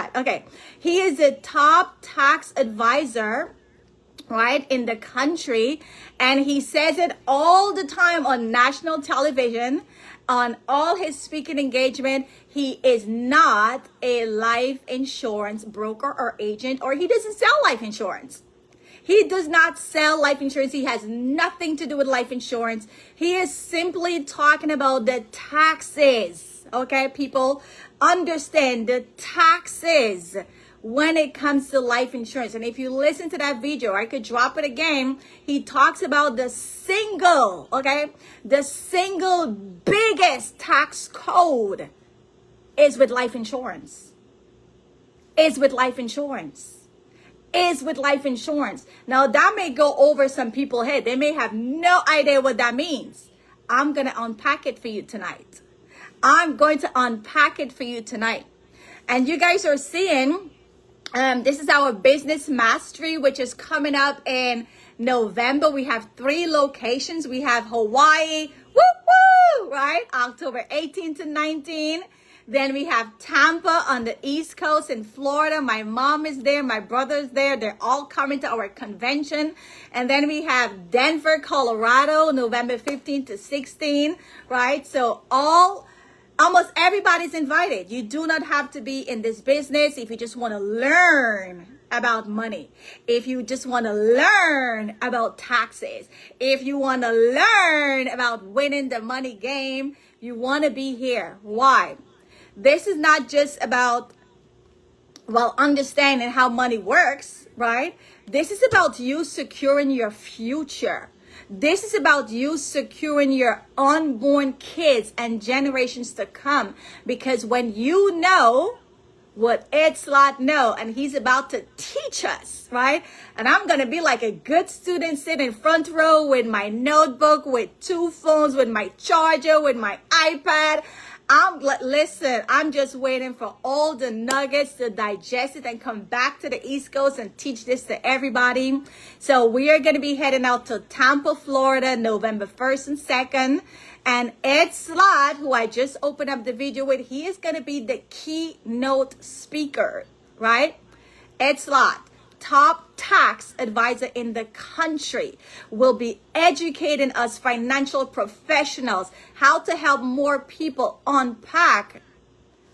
that. Okay. He is a top tax advisor, right, in the country. And he says it all the time on national television, on all his speaking engagement. He is not a life insurance broker or agent, or he doesn't sell life insurance. He does not sell life insurance. He has nothing to do with life insurance. He is simply talking about the taxes. Okay, people, understand the taxes when it comes to life insurance. And if you listen to that video, I could drop it again. He talks about the single biggest tax code is with life insurance. Is with life insurance. Is with life insurance. Now that may go over some people's head. They may have no idea what that means. I'm going to unpack it for you tonight. I'm going to unpack it for you tonight. And you guys are seeing, this is our business mastery, which is coming up in November. We have 3 locations. We have Hawaii, right? October 18 to 19. Then we have Tampa on the East Coast in Florida. My mom is there. My brother's there. They're all coming to our convention. And then we have Denver, Colorado, November 15 to 16, right? So almost everybody's invited. You do not have to be in this business if you just want to learn about money. If you just want to learn about taxes. If you want to learn about winning the money game, you want to be here. Why? This is not just about, understanding how money works, right? This is about you securing your future. This is about you securing your unborn kids and generations to come. Because when you know what Ed Slott know, and he's about to teach us, right? And I'm going to be like a good student sitting front row with my notebook, with 2 phones, with my charger, with my iPad. Listen, I'm just waiting for all the nuggets to digest it and come back to the East Coast and teach this to everybody. So we are going to be heading out to Tampa, Florida, November 1st and 2nd. And Ed Slott, who I just opened up the video with, he is going to be the keynote speaker, right? Ed Slott, top tax advisor in the country, will be educating us financial professionals how to help more people unpack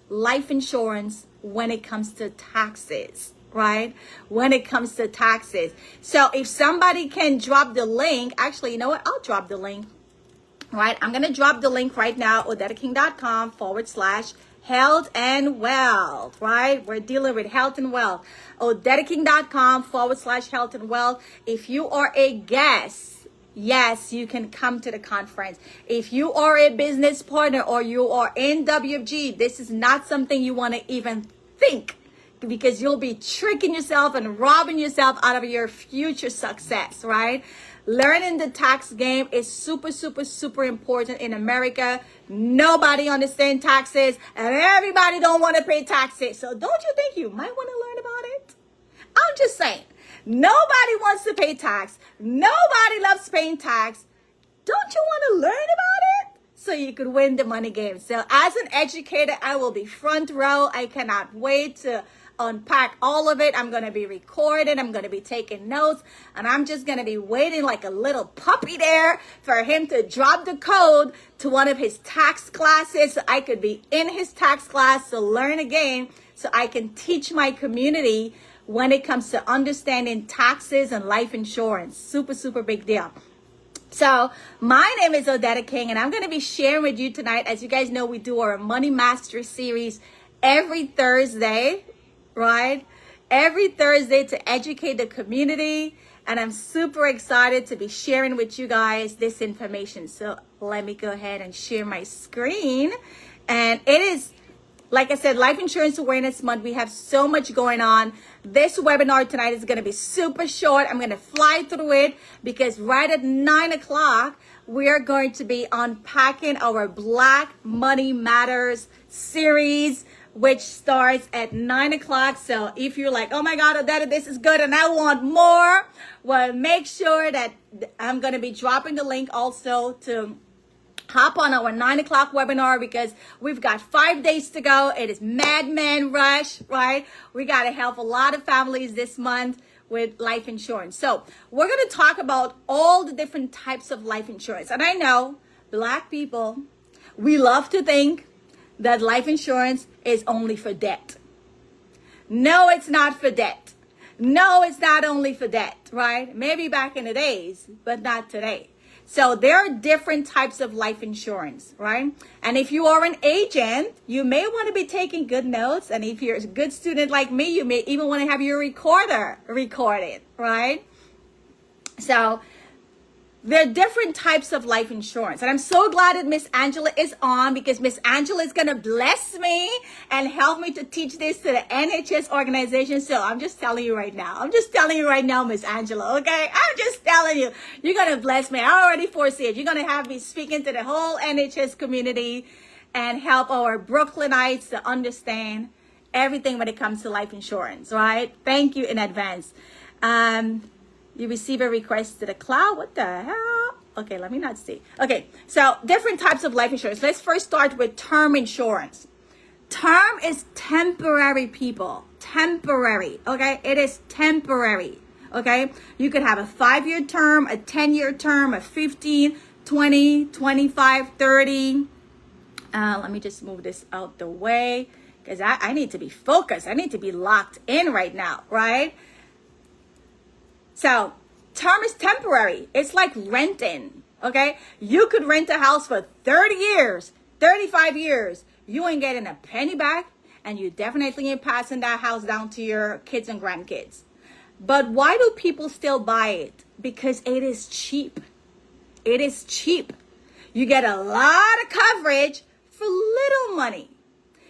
life insurance when it comes to taxes, right? When it comes to taxes. So if somebody can drop the link, actually, you know what? I'll drop the link, right? I'm going to drop the link right now, odetaking.com/health and wealth, right? We're dealing with health and wealth. odetaking.com/health and wealth. If you are a guest, yes, you can come to the conference. If you are a business partner or you are in WFG, this is not something you want to even think, because you'll be tricking yourself and robbing yourself out of your future success, right? Learning the tax game is super, super, super important in America. Nobody understands taxes and everybody don't want to pay taxes. So don't you think you might want to learn about it? I'm just saying, nobody wants to pay tax. Nobody loves paying tax. Don't you want to learn about it so you could win the money game? So as an educator, I will be front row. I cannot wait to unpack all of it. I'm going to be recording. I'm going to be taking notes, and I'm just going to be waiting like a little puppy there for him to drop the code to one of his tax classes so I could be in his tax class to learn again, so I can teach my community when it comes to understanding taxes and life insurance. Super, super big deal. So my name is Odetta King, and I'm going to be sharing with you tonight. As you guys know, we do our Money Mastery series every Thursday, right? Every Thursday to educate the community. And I'm super excited to be sharing with you guys this information. So let me go ahead and share my screen. And it is, like I said, Life Insurance Awareness Month. We have so much going on. This webinar tonight is going to be super short. I'm going to fly through it because right at 9 o'clock, we are going to be unpacking our Black Money Matters series, which starts at 9 o'clock. So if you're like, oh my God, Odetta, this is good and I want more, well, make sure that I'm going to be dropping the link also to hop on our 9 o'clock webinar because we've got 5 days to go. It is Madman Rush, right? We got to help a lot of families this month with life insurance. So we're going to talk about all the different types of life insurance. And I know Black people, we love to think that life insurance is only for debt. No, it's not for debt. No, it's not only for debt, right? Maybe back in the days, but not today. So there are different types of life insurance, right? And if you are an agent, you may want to be taking good notes. And if you're a good student like me, you may even want to have your recorder recorded, right? So there are different types of life insurance. And I'm so glad that Miss Angela is on because Miss Angela is going to bless me and help me to teach this to the NHS organization. So I'm just telling you right now. I'm just telling you right now, Miss Angela, okay? I'm just telling you. You're going to bless me. I already foresee it. You're going to have me speaking to the whole NHS community and help our Brooklynites to understand everything when it comes to life insurance, right? Thank you in advance. You receive a request to the cloud. What the hell? Okay, let me not see. Okay, so different types of life insurance. Let's first start with term insurance. Term is temporary, people. Temporary, okay? It is temporary, okay? You could have a 5-year term, a 10-year term, a 15, 20, 25, 30. Let me just move this out the way because I need to be focused. I need to be locked in right now, right? So term is temporary. It's like renting, okay? You could rent a house for 30 years, 35 years. You ain't getting a penny back, and you definitely ain't passing that house down to your kids and grandkids. But why do people still buy it? Because it is cheap. It is cheap. You get a lot of coverage for little money.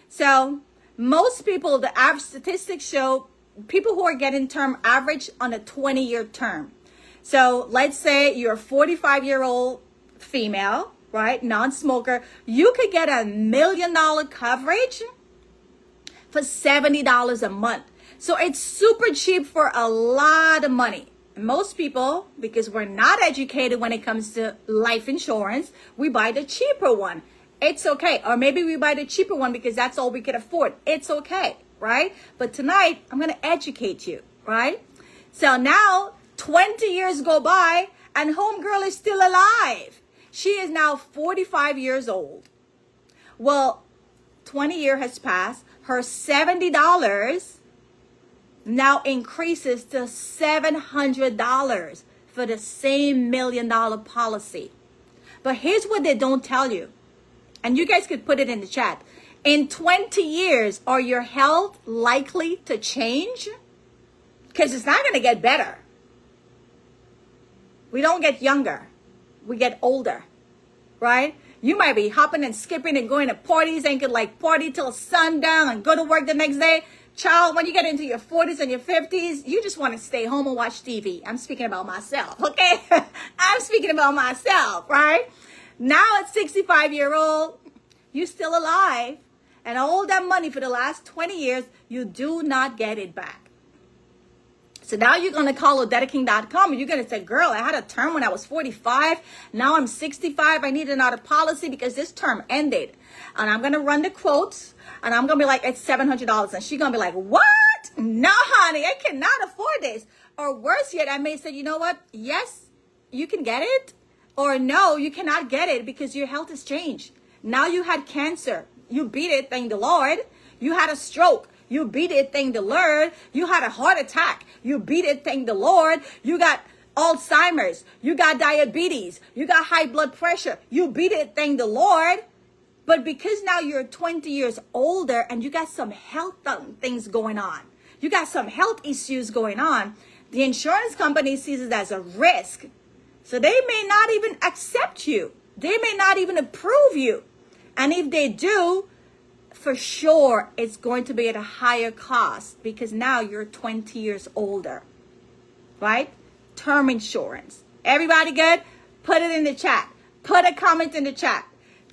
So most people, the average statistics show people who are getting term average on a 20-year term. So let's say you're a 45-year-old female, right? Non-smoker. You could get $1 million coverage for $70 a month. So it's super cheap for a lot of money. Most people, because we're not educated when it comes to life insurance, we buy the cheaper one. It's okay. Or maybe we buy the cheaper one because that's all we can afford. It's okay. Right? But tonight, I'm going to educate you, right? So now 20 years go by and homegirl is still alive. She is now 45 years old. Well, 20 years has passed. Her $70 now increases to $700 for the same $1 million policy. But here's what they don't tell you. And you guys could put it in the chat. In 20 years, are your health likely to change? Because it's not going to get better. We don't get younger. We get older, right? You might be hopping and skipping and going to parties and could like party till sundown and go to work the next day. Child, when you get into your 40s and your 50s, you just want to stay home and watch TV. I'm speaking about myself, okay? I'm speaking about myself, right? Now at 65-year-old, you're still alive. And all that money for the last 20 years, you do not get it back. So now you're going to call OdettaKing.com and you're going to say, girl, I had a term when I was 45. Now I'm 65. I need another policy because this term ended. And I'm going to run the quotes and I'm going to be like, it's $700. And she's going to be like, what? No, honey, I cannot afford this. Or worse yet, I may say, you know what? Yes, you can get it. Or no, you cannot get it because your health has changed. Now you had cancer. You beat it, thank the Lord. You had a stroke. You beat it, thank the Lord. You had a heart attack. You beat it, thank the Lord. You got Alzheimer's. You got diabetes. You got high blood pressure. You beat it, thank the Lord. But because now you're 20 years older and you got some health things going on, you got some health issues going on, the insurance company sees it as a risk. So they may not even accept you. They may not even approve you. And if they do, for sure, it's going to be at a higher cost because now you're 20 years older, right? Term insurance. Everybody good? Put it in the chat. Put a comment in the chat.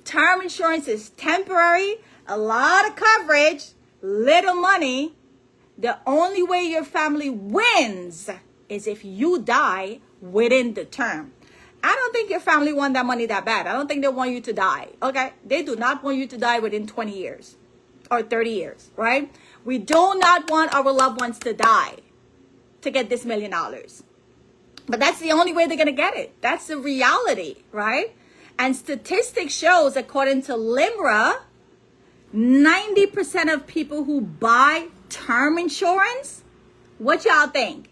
Term insurance is temporary, a lot of coverage, little money. The only way your family wins is if you die within the term. I don't think your family want that money that bad. I don't think they want you to die. Okay? They do not want you to die within 20 years or 30 years, right? We do not want our loved ones to die to get this $1 million. But that's the only way they're going to get it. That's the reality, right? And statistics shows, according to LIMRA, 90% of people who buy term insurance, what y'all think?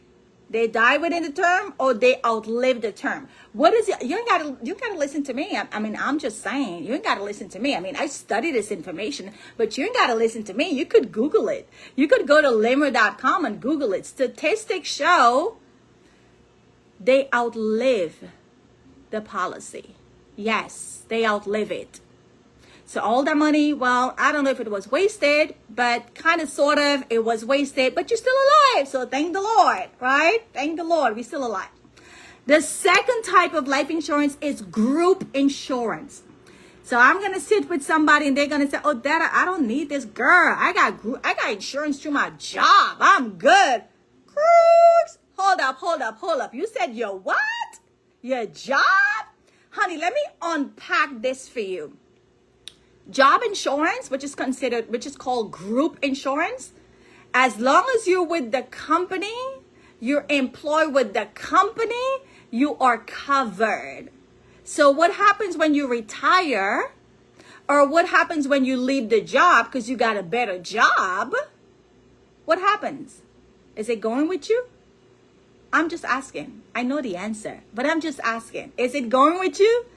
They die within the term or they outlive the term? What is it? You ain't gotta listen to me. I mean, I'm just saying, you ain't gotta listen to me. I mean, I study this information, but you ain't gotta listen to me. You could Google it. You could go to limra.com and Google it. Statistics show they outlive the policy. Yes, they outlive it. So all that money, well, I don't know if it was wasted, but kind of, sort of, it was wasted, but you're still alive. So thank the Lord, right? Thank the Lord, we're still alive. The second type of life insurance is group insurance. So I'm going to sit with somebody and they're going to say, oh, Dada, I don't need this. Girl, I got insurance through my job. I'm good. Hold up. You said your what? Your job? Honey, let me unpack this for you. Job insurance, which is called group insurance, as long as you're with the company, you're employed with the company, you are covered. So what happens when you retire, or what happens when you leave the job because you got a better job? What happens? Is it going with you? I'm just asking. I know the answer, but I'm just asking. Is it going with you?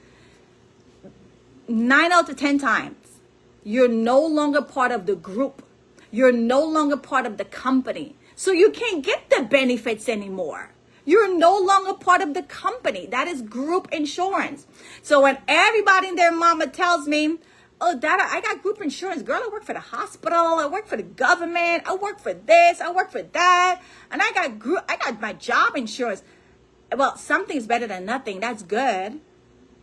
9 out of 10 times, you're no longer part of the group. You're no longer part of the company. So you can't get the benefits anymore. You're no longer part of the company. That is group insurance. So when everybody and their mama tells me, oh, Dada, I got group insurance. Girl, I work for the hospital. I work for the government. I work for this. I work for that. And I got my job insurance. Well, something's better than nothing. That's good.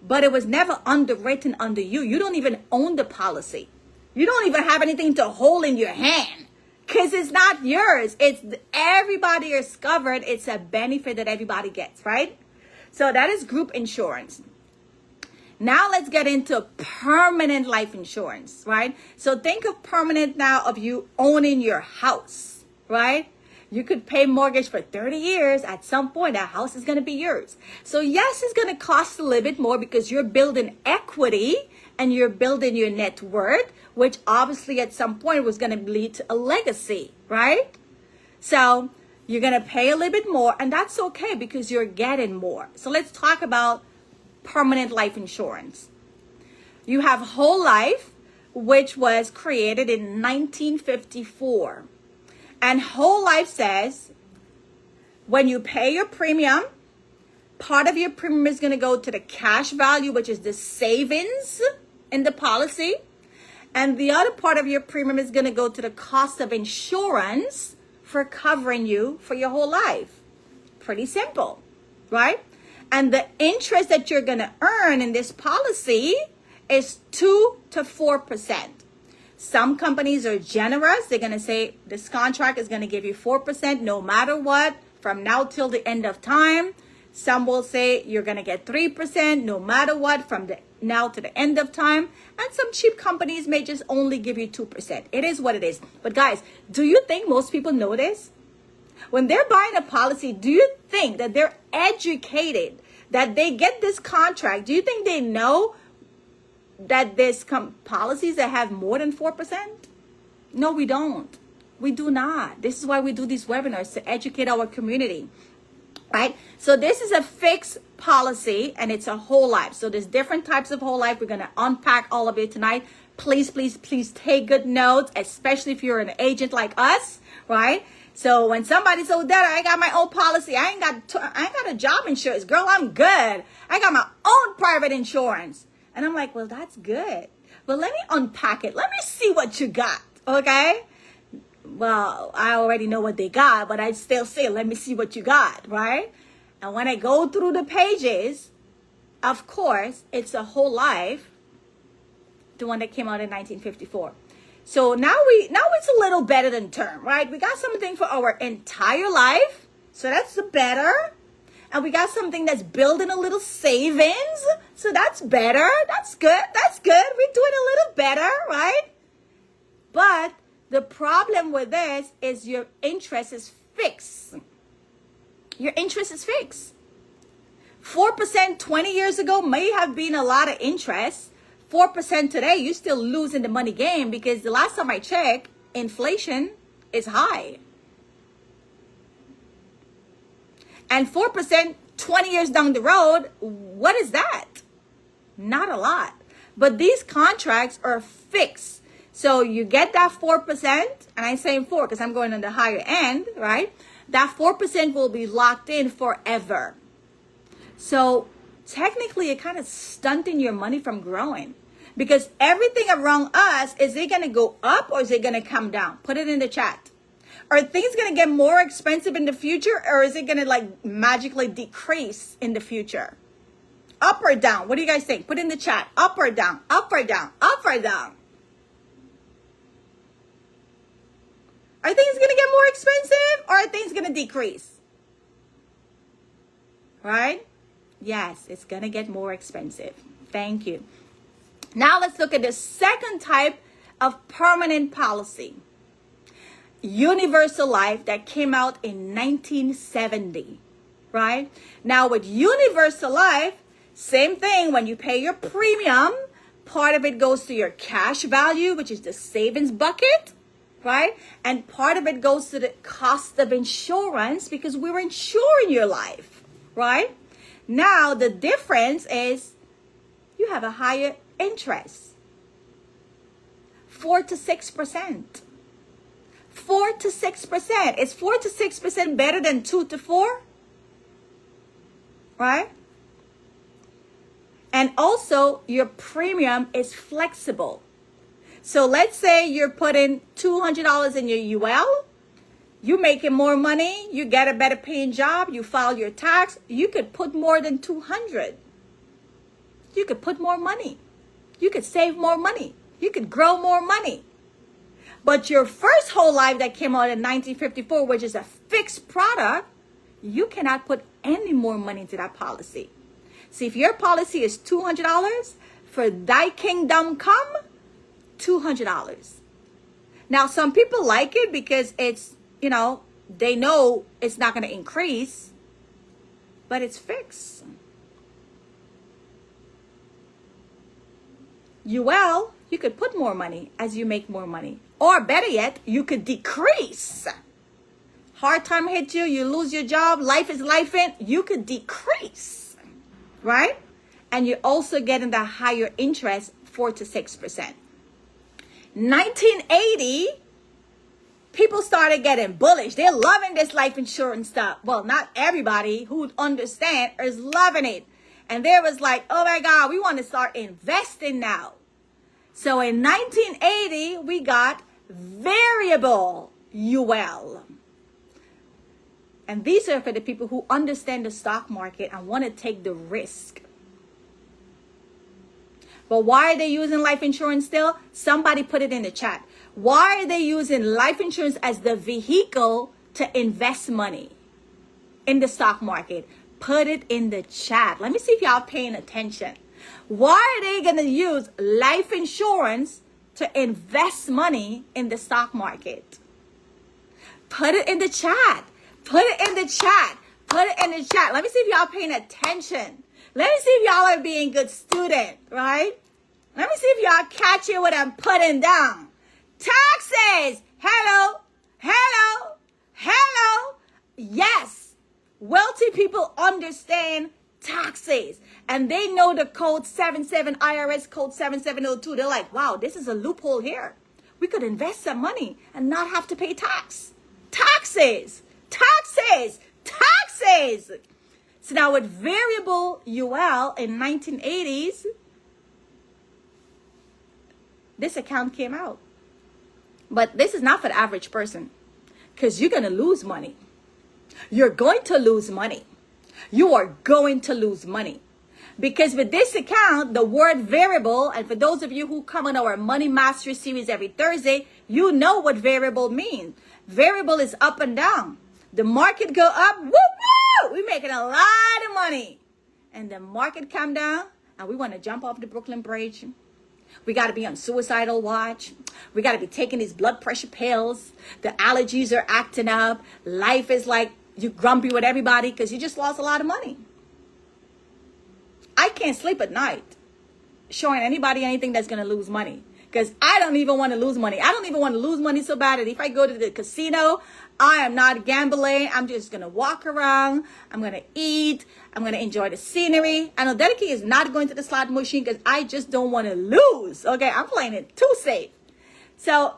But it was never underwritten under you. You don't even own the policy. You don't even have anything to hold in your hand because it's not yours. It's everybody is covered. It's a benefit that everybody gets, right? So that is group insurance. Now let's get into permanent life insurance, right? So think of permanent now of you owning your house, right? You could pay mortgage for 30 years. At some point, that house is going to be yours. So yes, it's going to cost a little bit more because you're building equity and you're building your net worth, which obviously at some point was going to lead to a legacy, right? So you're going to pay a little bit more, and that's okay because you're getting more. So let's talk about permanent life insurance. You have whole life, which was created in 1954. And whole life says when you pay your premium, part of your premium is going to go to the cash value, which is the savings in the policy. And the other part of your premium is going to go to the cost of insurance for covering you for your whole life. Pretty simple, right? And the interest that you're going to earn in this policy is 2 to 4%. Some companies are generous. They're going to say this contract is going to give you 4% no matter what from now till the end of time. Some will say you're going to get 3% no matter what from the now to the end of time. And some cheap companies may just only give you 2%. It is what it is. But guys, do you think most people know this? When they're buying a policy, do you think that they're educated, that they get this contract? Do you think they know that there's policies that have more than 4%? No, we don't. We do not. This is why we do these webinars, to educate our community, right? So this is a fixed policy and it's a whole life. So there's different types of whole life. We're going to unpack all of it tonight. Please, please, please take good notes, especially if you're an agent like us, right? So when somebody says, Dada, I got my own policy. I ain't got a job insurance. Girl, I'm good. I got my own private insurance. And I'm like, well, that's good. But let me unpack it. Let me see what you got, okay? Well, I already know what they got, but I'd still say, let me see what you got, right? And when I go through the pages, of course, it's a whole life, the one that came out in 1954. So now it's a little better than term, right? We got something for our entire life. So that's the better. And we got something that's building a little savings. So that's better. That's good. That's good. We're doing a little better, right? But the problem with this is your interest is fixed. Your interest is fixed. 4% 20 years ago may have been a lot of interest. 4% today, you're still losing the money game because the last time I checked, inflation is high. And 4% 20 years down the road, what is that? Not a lot. But these contracts are fixed. So you get that 4%, and I'm saying 4 because I'm going on the higher end, right? That 4% will be locked in forever. So technically, you're kind of stunting your money from growing. Because everything around us, is it going to go up or is it going to come down? Put it in the chat. Are things going to get more expensive in the future, or is it going to like magically decrease in the future? Up or down? What do you guys think? Put in the chat. Up or down? Up or down? Up or down? Are things going to get more expensive, or are things going to decrease? Right? Yes, it's going to get more expensive. Thank you. Now let's look at the second type of permanent policy. Universal Life that came out in 1970, right? Now with Universal Life, same thing. When you pay your premium, part of it goes to your cash value, which is the savings bucket, right? And part of it goes to the cost of insurance because we were insuring your life, right? Now the difference is you have a higher interest, 4 to 6%. 4 to 6%. Is 4 to 6% better than 2 to 4? Right? And also, your premium is flexible. So let's say you're putting $200 in your UL. You're making more money. You get a better paying job. You file your tax. You could put more than 200. You could put more money. You could save more money. You could grow more money. But your first whole life that came out in 1954, which is a fixed product, you cannot put any more money into that policy. See, if your policy is $200, for thy kingdom come, $200. Now, some people like it because it's, they know it's not going to increase, but it's fixed. UL, you could put more money as you make more money. Or better yet, you could decrease. Hard time hits you, you lose your job, life is life in, you could decrease, right? And you're also getting the higher interest, 4 to 6%. 1980, people started getting bullish. They're loving this life insurance stuff. Well, not everybody who understand is loving it. And there was like, oh my God, we want to start investing now. So in 1980, we got variable UL. And these are for the people who understand the stock market and want to take the risk. But why are they using life insurance still? Somebody put it in the chat. Why are they using life insurance as the vehicle to invest money in the stock market? Put it in the chat. Let me see if y'all paying attention. Why are they going to use life insurance to invest money in the stock market? Put it in the chat. Put it in the chat. Put it in the chat. Let me see if y'all paying attention. Let me see if y'all are being good student, right? Let me see if y'all catching what I'm putting down. Taxes. Hello. Hello. Hello. Yes. Wealthy people understand taxes. And they know the code 77, IRS code 7702. They're like, wow, this is a loophole here. We could invest some money and not have to pay tax. Taxes. Taxes. Taxes. So now with variable UL in 1980s, this account came out. But this is not for the average person because you're going to lose money. You're going to lose money. You are going to lose money. Because with this account, the word variable, and for those of you who come on our Money Mastery series every Thursday, you know what variable means. Variable is up and down. The market go up, woo woo! we're making a lot of money. And the market come down and we want to jump off the Brooklyn Bridge. We got to be on suicidal watch. We got to be taking these blood pressure pills. The allergies are acting up. Life is like you're grumpy with everybody because you just lost a lot of money. I can't sleep at night showing anybody anything that's going to lose money. Because I don't even want to lose money. I don't even want to lose money so bad that if I go to the casino, I am not gambling. I'm just going to walk around. I'm going to eat. I'm going to enjoy the scenery. I know Dedicate is not going to the slot machine because I just don't want to lose. Okay, I'm playing it too safe. So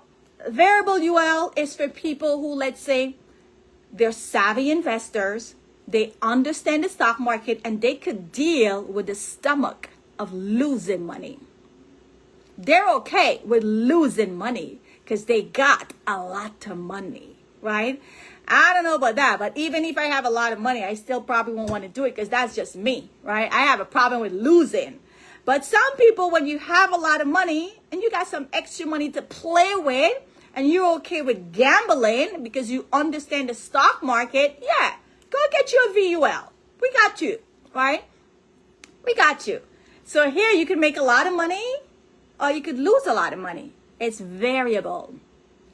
variable UL is for people who, let's say, they're savvy investors. They understand the stock market and they could deal with the stomach of losing money. They're okay with losing money because they got a lot of money, right? I don't know about that, but even if I have a lot of money, I still probably won't want to do it because that's just me, right? I have a problem with losing. But some people, when you have a lot of money and you got some extra money to play with and you're okay with gambling because you understand the stock market, yeah, go get you a VUL. We got you, right? We got you. So here you can make a lot of money or you could lose a lot of money. It's variable.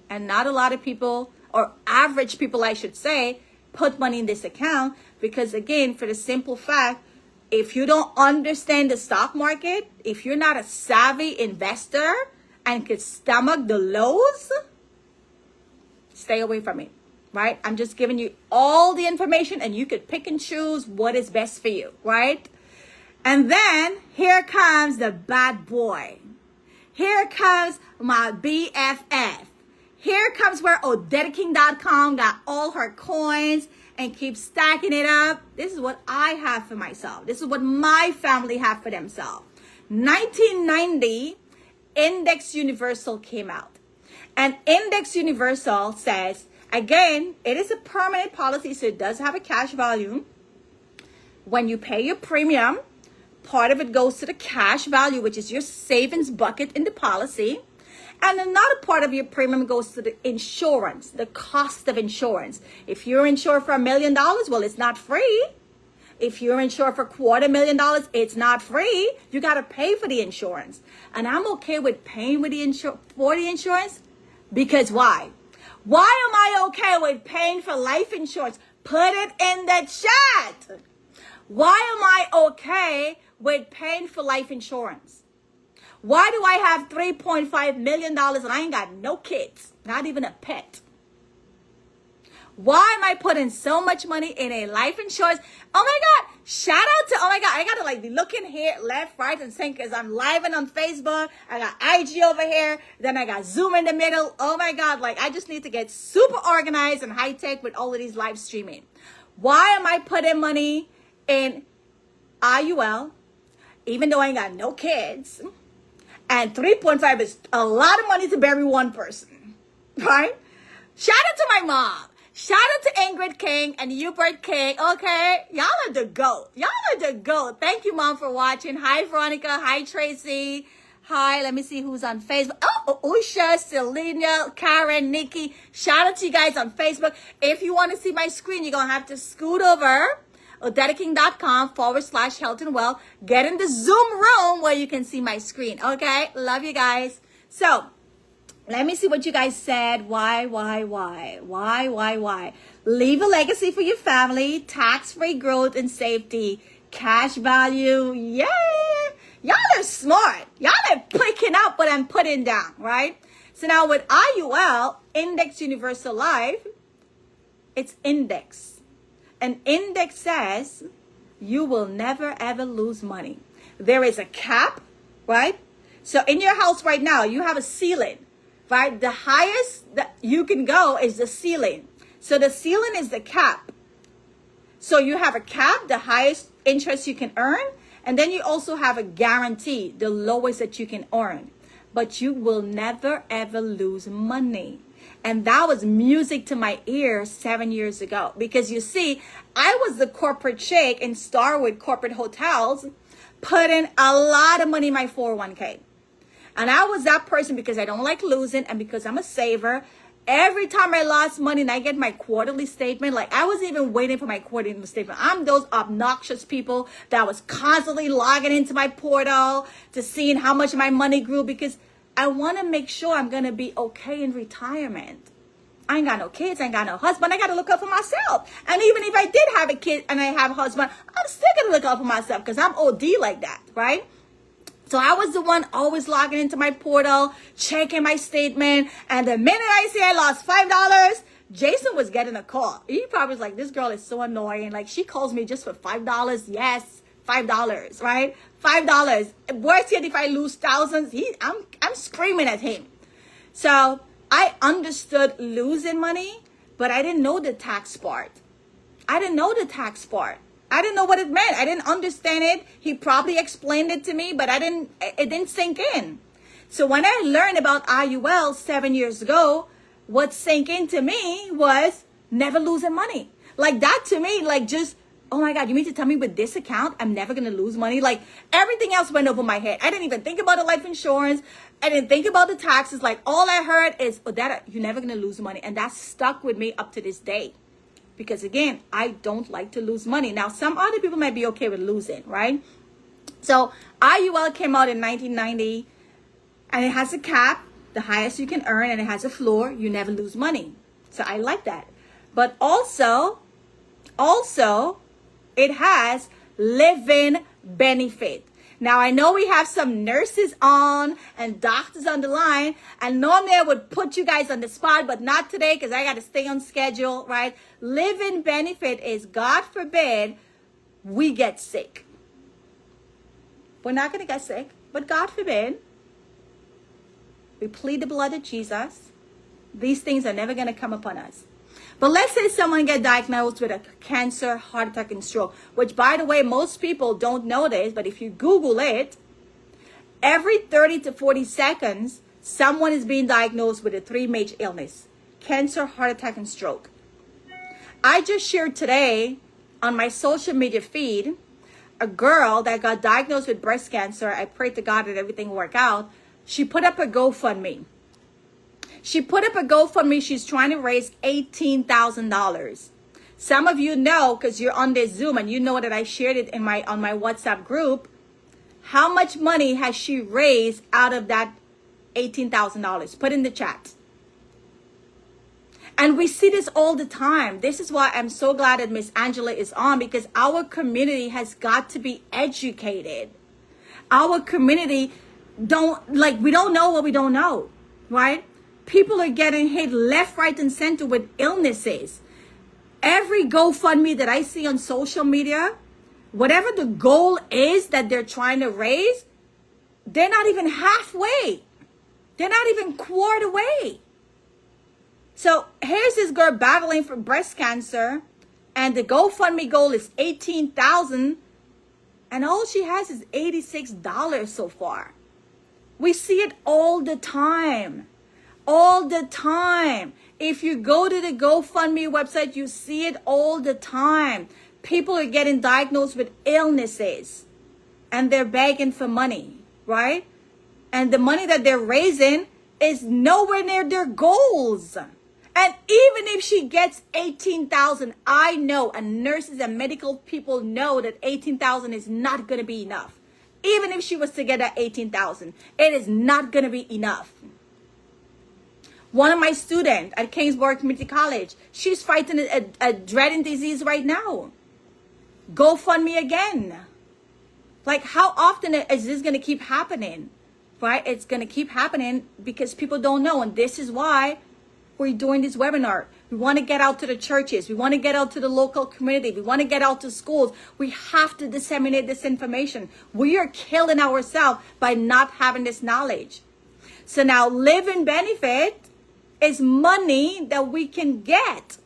And not a lot of people, or average people I should say, put money in this account because again, for the simple fact, if you don't understand the stock market, if you're not a savvy investor and could stomach the lows, stay away from it, right? I'm just giving you all the information and you could pick and choose what is best for you, right? And then here comes the bad boy. Here comes my BFF. Here comes where ODEDIKING.com got all her coins and keeps stacking it up. This is what I have for myself. This is what my family have for themselves. 1990, Index Universal came out. And Index Universal says, again, it is a permanent policy, so it does have a cash value. When you pay your premium, part of it goes to the cash value, which is your savings bucket in the policy. And another part of your premium goes to the insurance, the cost of insurance. If you're insured for $1 million, well, it's not free. If you're insured for $250,000, it's not free. You got to pay for the insurance. And I'm okay with paying for the insurance because why? Why am I okay with paying for life insurance? Put it in the chat. Why am I okay with paying for life insurance? Why do I have $3.5 million and I ain't got no kids, not even a pet? Why am I putting so much money in a life insurance? Oh my God, shout out to, oh my God, I got to like be looking here, left, right, and saying, because I'm live and on Facebook. I got IG over here. Then I got Zoom in the middle. Oh my God, like I just need to get super organized and high tech with all of these live streaming. Why am I putting money in IUL, even though I ain't got no kids? And 3.5 is a lot of money to bury one person, right? Shout out to my mom. Shout out to Ingrid King and Hubert King. Okay, y'all are the GOAT. Y'all are the GOAT. Thank you, Mom, for watching. Hi, Veronica. Hi, Tracy. Hi, let me see who's on Facebook. Oh, Usha, Selena, Karen, Nikki. Shout out to you guys on Facebook. If you want to see my screen, you're going to have to scoot over. ODEDIKING.com/health and wealth. Get in the Zoom room where you can see my screen. Okay, love you guys. So let me see what you guys said. Why? Leave a legacy for your family. Tax-free growth and safety. Cash value. Yeah, y'all are smart. Y'all are picking up what I'm putting down, right? So now with IUL, Index Universal Life, it's index. An index says you will never ever lose money. There is a cap, right? So in your house right now, you have a ceiling, right? The highest that you can go is the ceiling. So the ceiling is the cap. So you have a cap, the highest interest you can earn. And then you also have a guarantee, the lowest that you can earn. But you will never ever lose money. And that was music to my ears 7 years ago. Because you see, I was the corporate shake in Starwood corporate hotels, putting a lot of money in my 401k. And I was that person because I don't like losing and because I'm a saver. Every time I lost money and I get my quarterly statement, like I wasn't even waiting for my quarterly statement. I'm those obnoxious people that was constantly logging into my portal to seeing how much my money grew because I want to make sure I'm going to be okay in retirement. I ain't got no kids, I ain't got no husband. I got to look out for myself. And even if I did have a kid and I have a husband, I'm still going to look out for myself because I'm OD like that, right? So I was the one always logging into my portal, checking my statement. And the minute I say I lost $5, Jason was getting a call. He probably was like, this girl is so annoying. Like, she calls me just for $5. Yes, $5, right? $5. Worse yet, if I lose thousands, I'm screaming at him. So I understood losing money, but I didn't know the tax part. I didn't know the tax part. I didn't know what it meant. I didn't understand it. He probably explained it to me, but it didn't sink in. So when I learned about IUL 7 years ago, what sank into me was never losing money. Like that to me, like just, oh my God, you mean to tell me with this account, I'm never going to lose money? Like everything else went over my head. I didn't even think about the life insurance. I didn't think about the taxes. Like all I heard is, oh, that you're never going to lose money. And that stuck with me up to this day. Because again, I don't like to lose money. Now, some other people might be okay with losing, right? So IUL came out in 1990 and it has a cap, the highest you can earn, and it has a floor. You never lose money. So I like that. But also, it has living benefit. Now, I know we have some nurses on and doctors on the line, and normally I would put you guys on the spot, but not today because I got to stay on schedule, right? Living benefit is, God forbid, we get sick. We're not going to get sick, but God forbid, we plead the blood of Jesus. These things are never going to come upon us. But let's say someone get diagnosed with a cancer, heart attack, and stroke, which, by the way, most people don't know this, but if you Google it, every 30 to 40 seconds, someone is being diagnosed with a 3 major illness: cancer, heart attack, and stroke. I just shared today on my social media feed a girl that got diagnosed with breast cancer. I prayed to God that everything worked out. She put up a GoFundMe. She's trying to raise $18,000. Some of you know, because you're on this Zoom and you know that I shared it on my WhatsApp group. How much money has she raised out of that $18,000? Put in the chat. And we see this all the time. This is why I'm so glad that Miss Angela is on, because our community has got to be educated. Our community we don't know what we don't know, right? People are getting hit left, right, and center with illnesses. Every GoFundMe that I see on social media, whatever the goal is that they're trying to raise, they're not even halfway. They're not even quarter way. So here's this girl battling for breast cancer, and the GoFundMe goal is $18,000, and all she has is $86 so far. We see it all the time. All the time. If you go to the GoFundMe website, you see it all the time. People are getting diagnosed with illnesses and they're begging for money, right? And the money that they're raising is nowhere near their goals. And even if she gets $18,000, I know, and nurses and medical people know that $18,000 is not going to be enough. Even if she was to get that $18,000, it is not going to be enough. One of my students at Kingsborough Community College, she's fighting a dreading disease right now. GoFundMe again. Like, how often is this going to keep happening? Right? It's going to keep happening because people don't know. And this is why we're doing this webinar. We want to get out to the churches. We want to get out to the local community. We want to get out to schools. We have to disseminate this information. We are killing ourselves by not having this knowledge. So now living benefit is money that we can get.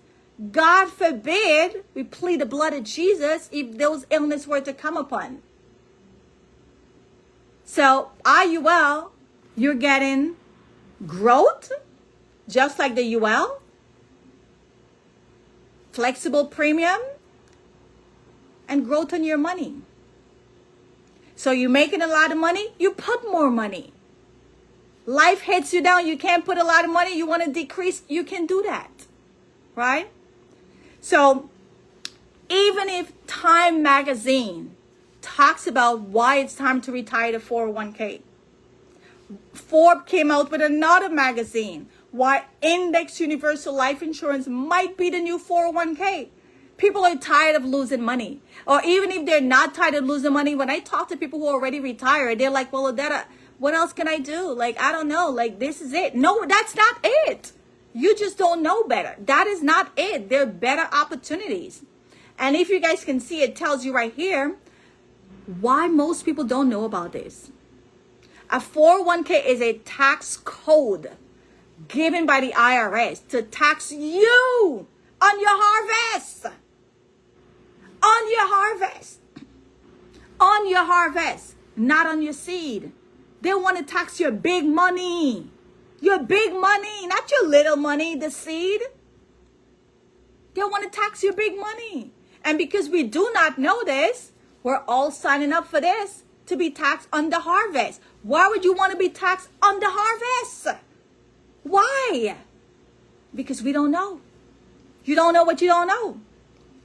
God forbid we plead the blood of Jesus if those illnesses were to come upon. So IUL, you're getting growth, just like the UL, flexible premium, and growth on your money. So you're making a lot of money, you put more money. Life hits you down. You can't put a lot of money. You want to decrease. You can do that. Right? So even if Time magazine talks about why it's time to retire to 401k, Forbes came out with another magazine why Index Universal Life Insurance might be the new 401k. People are tired of losing money. Or even if they're not tired of losing money, when I talk to people who are already retired, they're like, well, Odetta, what else can I do? Like, I don't know. Like, this is it. No, that's not it. You just don't know better. That is not it. There are better opportunities. And if you guys can see, it tells you right here why most people don't know about this. A 401k is a tax code given by the IRS to tax you on your harvest. On your harvest. On your harvest, not on your seed. They want to tax your big money. Your big money, not your little money, the seed. They want to tax your big money. And because we do not know this, we're all signing up for this to be taxed on the harvest. Why would you want to be taxed on the harvest? Why? Because we don't know. You don't know what you don't know.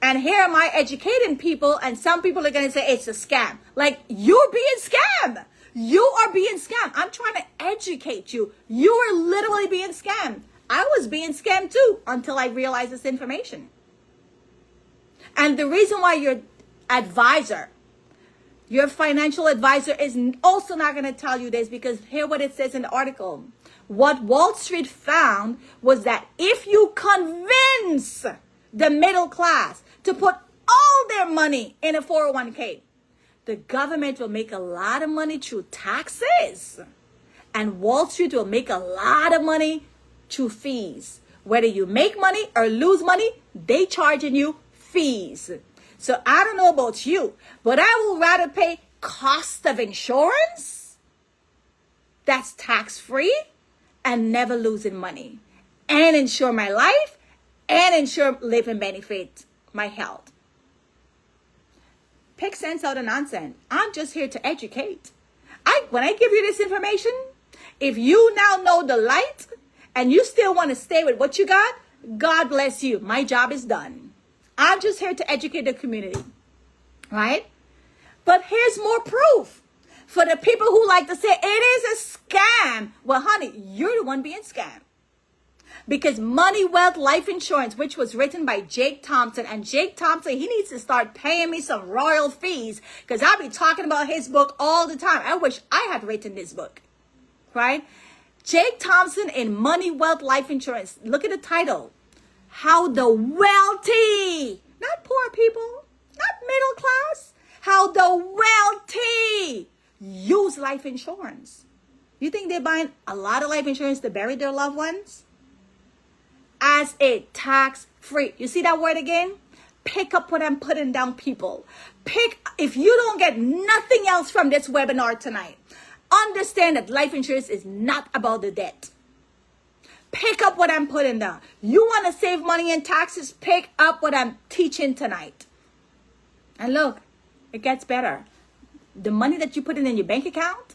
And here am I educating people, and some people are going to say it's a scam. Like, you're being scammed. You are being scammed. I'm trying to educate you. You are literally being scammed. I was being scammed too until I realized this information. And the reason why your advisor, your financial advisor is also not going to tell you this, because hear what it says in the article. What Wall Street found was that if you convince the middle class to put all their money in a 401k, the government will make a lot of money through taxes. And Wall Street will make a lot of money through fees. Whether you make money or lose money, they charging you fees. So I don't know about you, but I would rather pay cost of insurance that's tax-free and never losing money, and insure my life and insure living benefit, my health. Pick sense out of nonsense. I'm just here to educate. When I give you this information, if you now know the light and you still want to stay with what you got, God bless you. My job is done. I'm just here to educate the community, right? But here's more proof. For the people who like to say it is a scam, well, honey, you're the one being scammed. Because Money Wealth Life Insurance, which was written by Jake Thompson, and Jake Thompson, he needs to start paying me some royal fees, because I'll be talking about his book all the time. I wish I had written this book, right? Jake Thompson in Money Wealth Life Insurance. Look at the title. How the wealthy, not poor people, not middle class, how the wealthy use life insurance. You think they're buying a lot of life insurance to bury their loved ones? As a tax-free. You see that word again? Pick up what I'm putting down, people. If you don't get nothing else from this webinar tonight, understand that life insurance is not about the debt. Pick up what I'm putting down. You want to save money in taxes? Pick up what I'm teaching tonight. And look, it gets better. The money that you put in your bank account,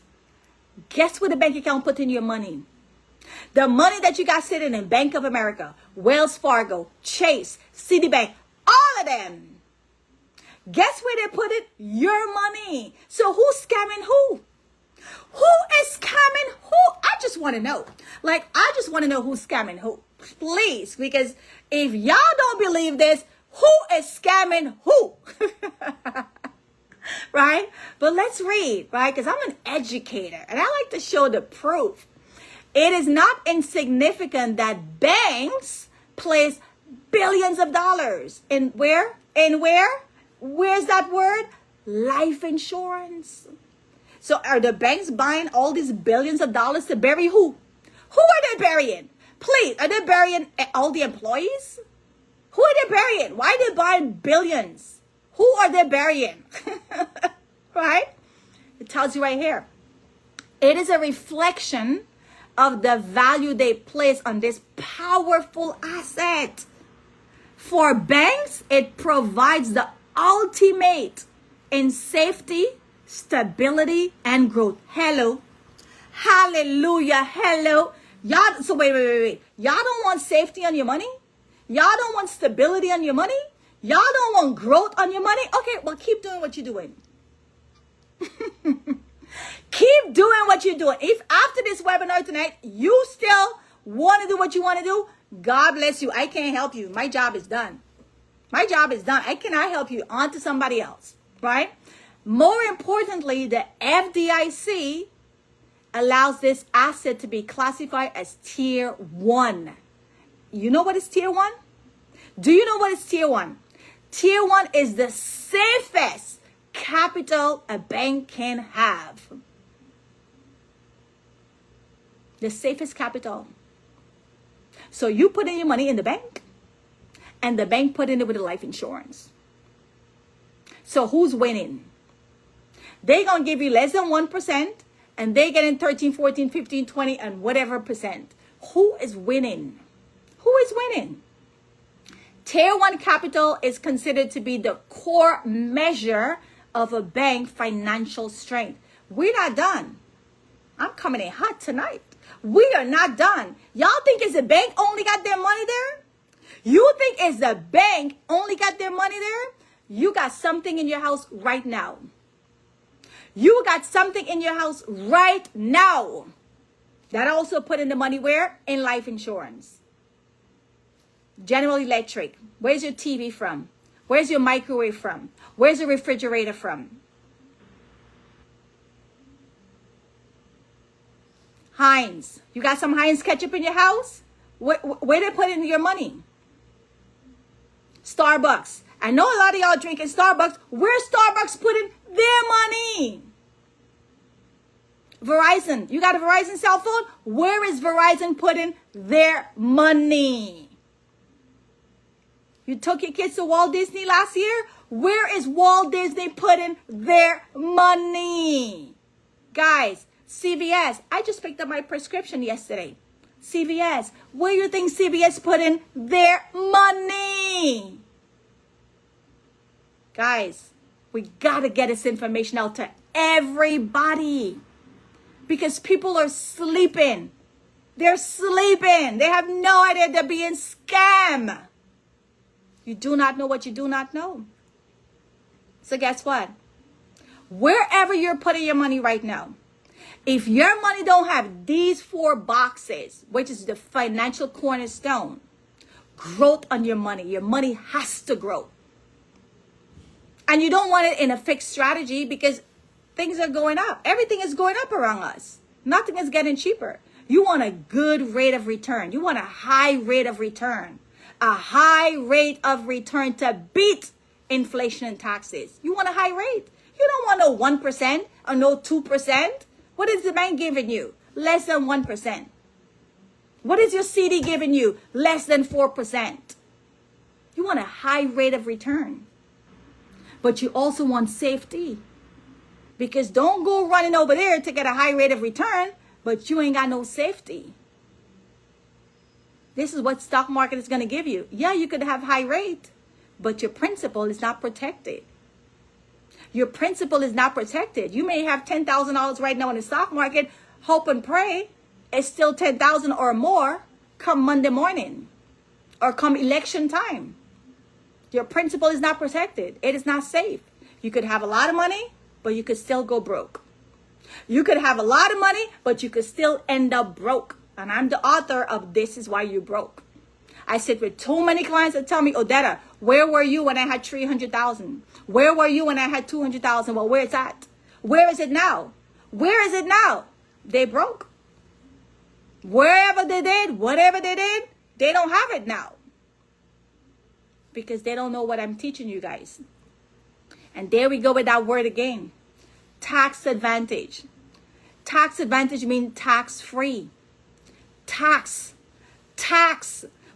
guess where the bank account put in your money? The money that you got sitting in Bank of America, Wells Fargo, Chase, Citibank, all of them. Guess where they put it? Your money. So who's scamming who? Who is scamming who? I just want to know. I just want to know who's scamming who. Please, because if y'all don't believe this, who is scamming who? Right? But let's read, right? Because I'm an educator and I like to show the proof. It is not insignificant that banks place billions of dollars in where? In where? Where's that word? Life insurance. So are the banks buying all these billions of dollars to bury who? Who are they burying? Please, are they burying all the employees? Who are they burying? Why are they buying billions? Who are they burying? Right? It tells you right here. It is a reflection of the value they place on this powerful asset. For banks, it provides the ultimate in safety, stability, and growth. Hello. Hallelujah. Hello. Y'all, so wait. Y'all don't want safety on your money? Y'all don't want stability on your money? Y'all don't want growth on your money? Okay, well, keep doing what you're doing. Keep doing what you're doing. If after this webinar tonight, you still want to do what you want to do, God bless you. I can't help you. My job is done. My job is done. I cannot help you. On to somebody else, right? More importantly, the FDIC allows this asset to be classified as tier 1. You know what is tier 1? Do you know what is tier 1? Tier 1 is the safest capital a bank can have. The safest capital. So you put in your money in the bank, and the bank put in it with the life insurance. So who's winning? They're going to give you less than 1%, and they get in 13, 14, 15, 20, and whatever percent. Who is winning? Who is winning? Tier 1 capital is considered to be the core measure of a bank financial strength. We're not done. I'm coming in hot tonight. We are not done. Y'all think it's the bank only got their money there? You think it's the bank only got their money there? You got something in your house right now. You got something in your house right now. That also put in the money where? In life insurance. General Electric. Where's your TV from? Where's your microwave from? Where's your refrigerator from? Heinz. You got some Heinz ketchup in your house? Where they put in your money? Starbucks. I know a lot of y'all drinking Starbucks. Where's Starbucks putting their money? Verizon. You got a Verizon cell phone? Where is Verizon putting their money? You took your kids to Walt Disney last year? Where is Walt Disney putting their money? Guys, CVS. I just picked up my prescription yesterday. CVS. Where do you think CVS put in their money? Guys, we got to get this information out to everybody. Because people are sleeping. They're sleeping. They have no idea they're being scammed. You do not know what you do not know. So guess what? Wherever you're putting your money right now, if your money don't have these 4 boxes, which is the financial cornerstone, growth on your money has to grow. And you don't want it in a fixed strategy because things are going up. Everything is going up around us. Nothing is getting cheaper. You want a good rate of return. You want a high rate of return. A high rate of return to beat inflation and taxes. You want a high rate. You don't want no 1% or no 2%. What is the bank giving you? Less than 1%. What is your CD giving you? Less than 4%. You want a high rate of return. But you also want safety. Because don't go running over there to get a high rate of return, but you ain't got no safety. This is what stock market is going to give you. Yeah, you could have high rate, but your principal is not protected. Your principal is not protected. You may have $10,000 right now in the stock market. Hope and pray it's still $10,000 or more come Monday morning or come election time. Your principal is not protected. It is not safe. You could have a lot of money, but you could still go broke. You could have a lot of money, but you could still end up broke. And I'm the author of This Is Why You Broke. I sit with too many clients that tell me, Odetta, where were you when I had 300,000? Where were you when I had 200,000? Well, where's that? Where is it now? Where is it now? They broke. Wherever they did, whatever they did, they don't have it now. Because they don't know what I'm teaching you guys. And there we go with that word again. Tax advantage. Tax advantage means tax-free. Tax.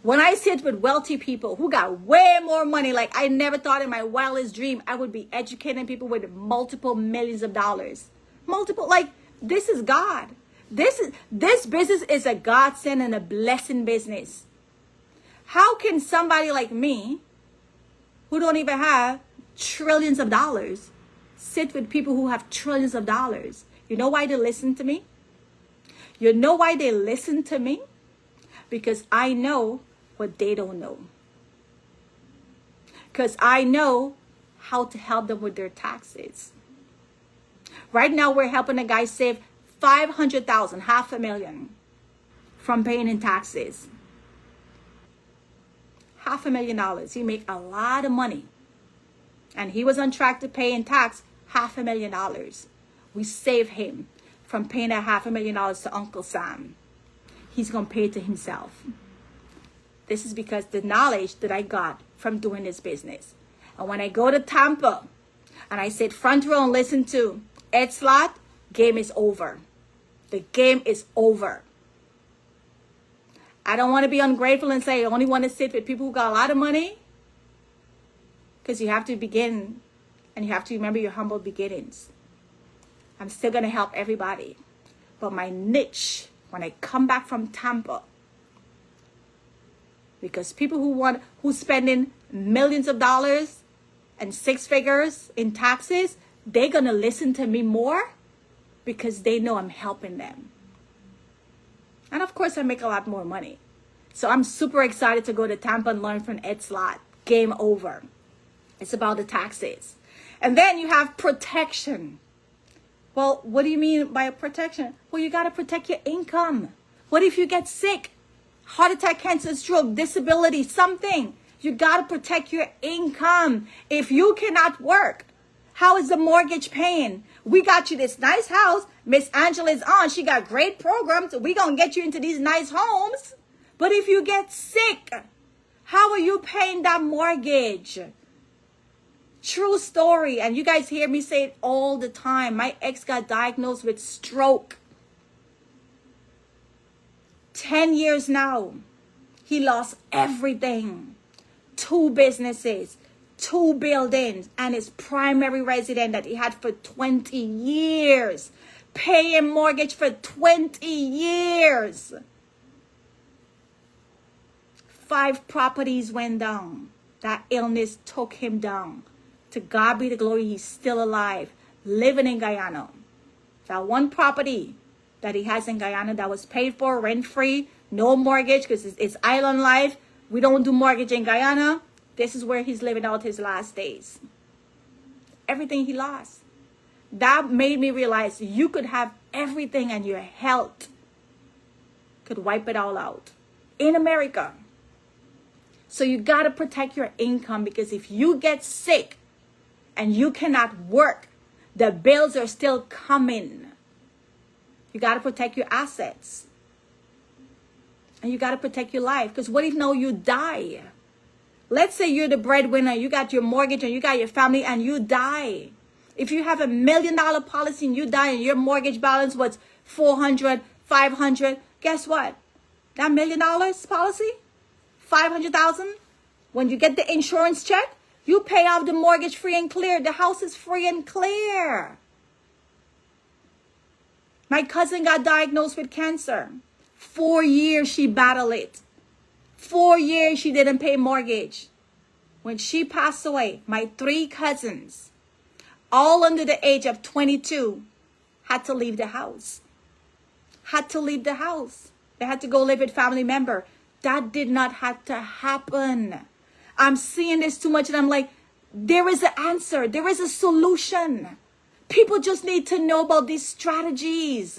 When I sit with wealthy people who got way more money, like I never thought in my wildest dream I would be educating people with multiple millions of dollars. This is God. This business is a godsend and a blessing business. How can somebody like me, who don't even have trillions of dollars, sit with people who have trillions of dollars? You know why they listen to me? You know why they listen to me? Because I know what they don't know. Because I know how to help them with their taxes. Right now, we're helping a guy save $500,000, $500,000 from paying in taxes. $500,000. He make a lot of money. And he was on track to pay in tax $500,000. We save him from paying that $500,000 to Uncle Sam. He's going to pay it to himself. This is because the knowledge that I got from doing this business. And when I go to Tampa and I sit front row and listen to Ed Slott, game is over. The game is over. I don't want to be ungrateful and say I only want to sit with people who got a lot of money. Because you have to begin and you have to remember your humble beginnings. I'm still going to help everybody. But my niche, when I come back from Tampa, because people who's spending millions of dollars and six figures in taxes, they're going to listen to me more because they know I'm helping them. And of course, I make a lot more money. So I'm super excited to go to Tampa and learn from Ed Slott. Game over. It's about the taxes. And then you have protection. Well, what do you mean by protection? Well, you got to protect your income. What if you get sick? Heart attack, cancer, stroke, disability, something. You got to protect your income. If you cannot work, how is the mortgage paying? We got you this nice house. Miss Angela's on. She got great programs. We going to get you into these nice homes. But if you get sick, how are you paying that mortgage? True story. And you guys hear me say it all the time. My ex got diagnosed with stroke. 10 years now. He lost everything. 2 businesses, 2 buildings, and his primary residence that he had for 20 years. Paying mortgage for 20 years. 5 properties went down. That illness took him down. To God be the glory, he's still alive, living in Guyana. That 1 property that he has in Guyana that was paid for, rent-free, no mortgage, because it's island life. We don't do mortgage in Guyana. This is where he's living out his last days. Everything he lost. That made me realize you could have everything and your health could wipe it all out. In America. So you got to protect your income, because if you get sick and you cannot work, the bills are still coming. You got to protect your assets. And you got to protect your life. Because what if now you die? Let's say you're the breadwinner. You got your mortgage and you got your family and you die. If you have $1 million policy and you die and your mortgage balance was 400, 500, guess what? That $1 million policy, 500,000, when you get the insurance check, you pay off the mortgage free and clear. The house is free and clear. My cousin got diagnosed with cancer. 4 years she battled it. 4 years she didn't pay mortgage. When she passed away, my 3 cousins, all under the age of 22, had to leave the house. Had to leave the house. They had to go live with family member. That did not have to happen. I'm seeing this too much and I'm like, there is an answer. There is a solution. People just need to know about these strategies.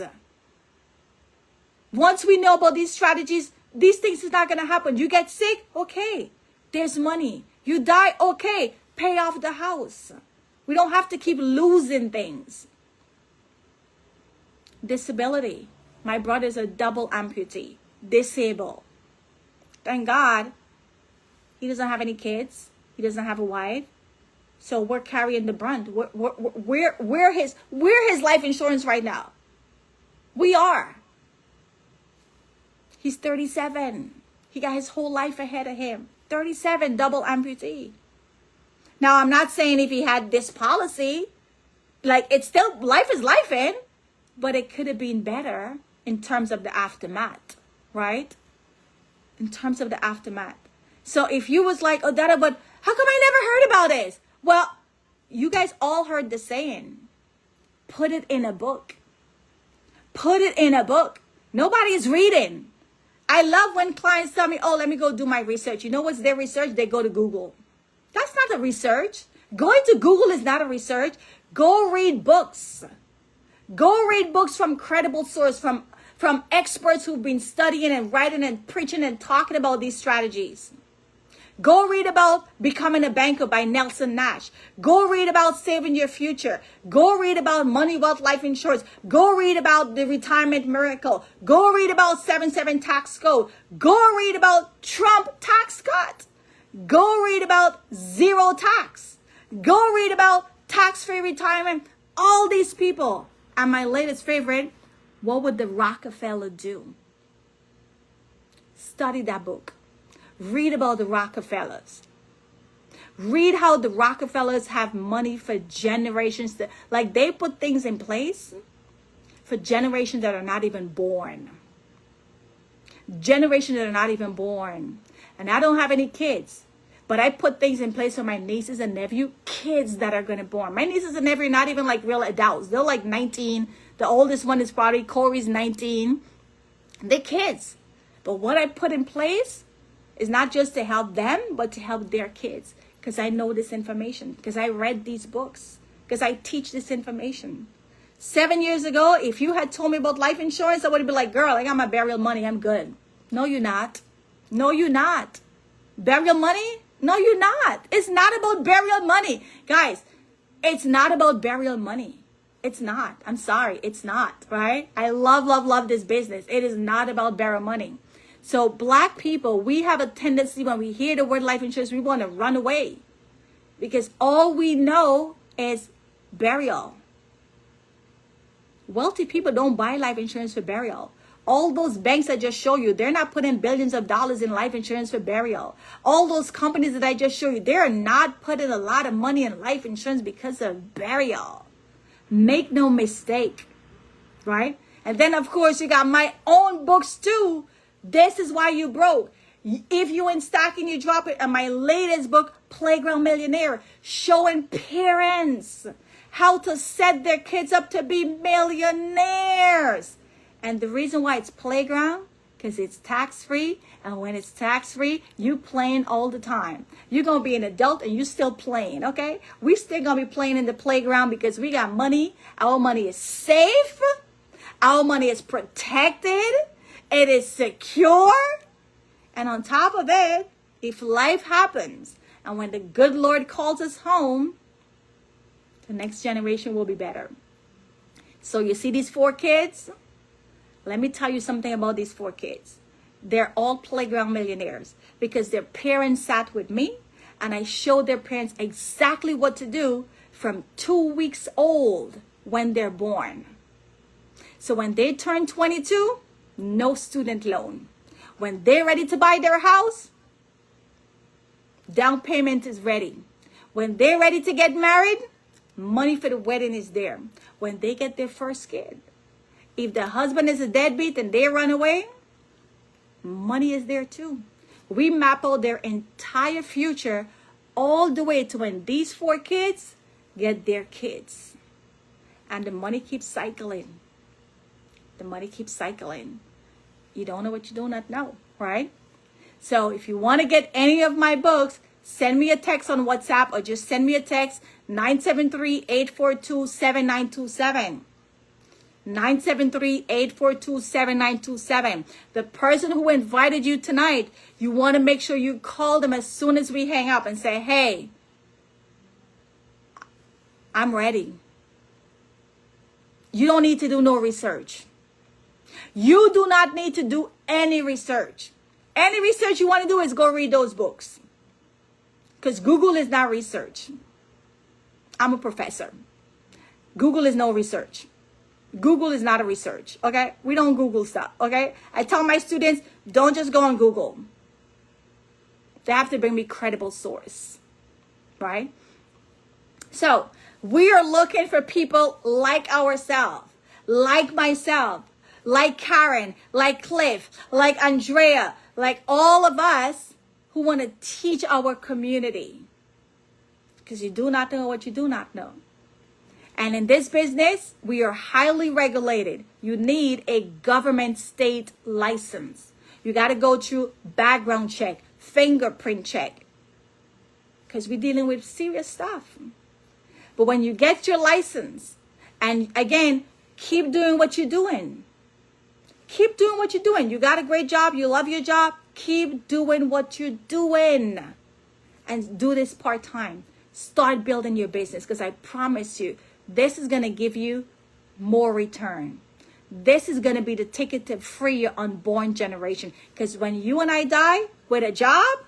Once we know about these strategies, these things is not going to happen. You get sick, okay, there's money. You die, okay, pay off the house. We don't have to keep losing things. Disability. My brother's a double amputee, disabled. Thank God, he doesn't have any kids. He doesn't have a wife. So we're carrying the brunt. We're his life insurance right now. We are. He's 37. He got his whole life ahead of him. 37, double amputee. Now, I'm not saying if he had this policy, like it's still, life is life in, but it could have been better in terms of the aftermath, right? In terms of the aftermath. So if you was like, oh, Dada, but how come I never heard about this? Well, you guys all heard the saying, put it in a book. Put it in a book. Nobody is reading. I love when clients tell me, oh, let me go do my research. You know what's their research? They go to Google. That's not a research. Going to Google is not a research. Go read books. Go read books from credible source, from experts who've been studying and writing and preaching and talking about these strategies. Go read about Becoming a Banker by Nelson Nash. Go read about Saving Your Future. Go read about Money, Wealth, Life Insurance. Go read about The Retirement Miracle. Go read about 7-7 Tax Code. Go read about Trump tax cut. Go read about zero tax. Go read about tax-free retirement. All these people. And my latest favorite, what would the Rockefeller do? Study that book. Read about the Rockefellers. Read how the Rockefellers have money for generations. Like they put things in place for generations that are not even born. Generations that are not even born. And I don't have any kids. But I put things in place for my nieces and nephew, kids that are going to born. My nieces and nephew are not even like real adults. They're like 19. The oldest one is probably, Corey's 19. They're kids. But what I put in place is not just to help them, but to help their kids. Because I know this information. Because I read these books. Because I teach this information. 7 years ago, if you had told me about life insurance, I would have been like, girl, I got my burial money. I'm good. No, you're not. No, you're not. Burial money? No, you're not. It's not about burial money. Guys, it's not about burial money. It's not. I'm sorry. It's not, right? I love this business. It is not about burial money. So black people, we have a tendency when we hear the word life insurance, we want to run away. Because all we know is burial. Wealthy people don't buy life insurance for burial. All those banks I just showed you, they're not putting billions of dollars in life insurance for burial. All those companies that I just showed you, they're not putting a lot of money in life insurance because of burial. Make no mistake, right? And then, of course, you got my own books too. This is why you broke. If you in stocking, you drop it. And my latest book, Playground Millionaire, showing parents how to set their kids up to be millionaires. And the reason why it's playground, because it's tax-free. And when it's tax-free, you playing all the time. You're going to be an adult and you still playing, okay? We still going to be playing in the playground because we got money. Our money is safe. Our money is protected. It is secure. And on top of it, if life happens, and when the good Lord calls us home, the next generation will be better. So you see these 4 kids? Let me tell you something about these 4 kids. They're all playground millionaires because their parents sat with me and I showed their parents exactly what to do from 2 weeks old when they're born. So when they turn 22, no student loan. When they're ready to buy their house, down payment is ready. When they're ready to get married, money for the wedding is there. When they get their first kid, if the husband is a deadbeat and they run away, money is there too. We map out their entire future all the way to when these 4 kids get their kids. And the money keeps cycling. The money keeps cycling. You don't know what you do not know, right? So if you want to get any of my books, send me a text on WhatsApp or just send me a text, 973-842-7927. 973-842-7927. The person who invited you tonight, you want to make sure you call them as soon as we hang up and say, hey, I'm ready. You don't need to do no research. You do not need to do any research. Any research you want to do is go read those books. Because Google is not research. I'm a professor. Google is no research. Google is not a research, okay? We don't Google stuff, okay? I tell my students, don't just go on Google. They have to bring me credible source, right? So we are looking for people like ourselves, like myself, like Karen, like Cliff, like Andrea, like all of us who want to teach our community. Because you do not know what you do not know. And in this business, we are highly regulated. You need a government state license. You got to go through background check, fingerprint check, because we're dealing with serious stuff. But when you get your license, and again, keep doing what you're doing. Keep doing what you're doing. You got a great job. You love your job. Keep doing what you're doing. And do this part-time. Start building your business, because I promise you, this is going to give you more return. This is going to be the ticket to free your unborn generation. Because when you and I die with a job,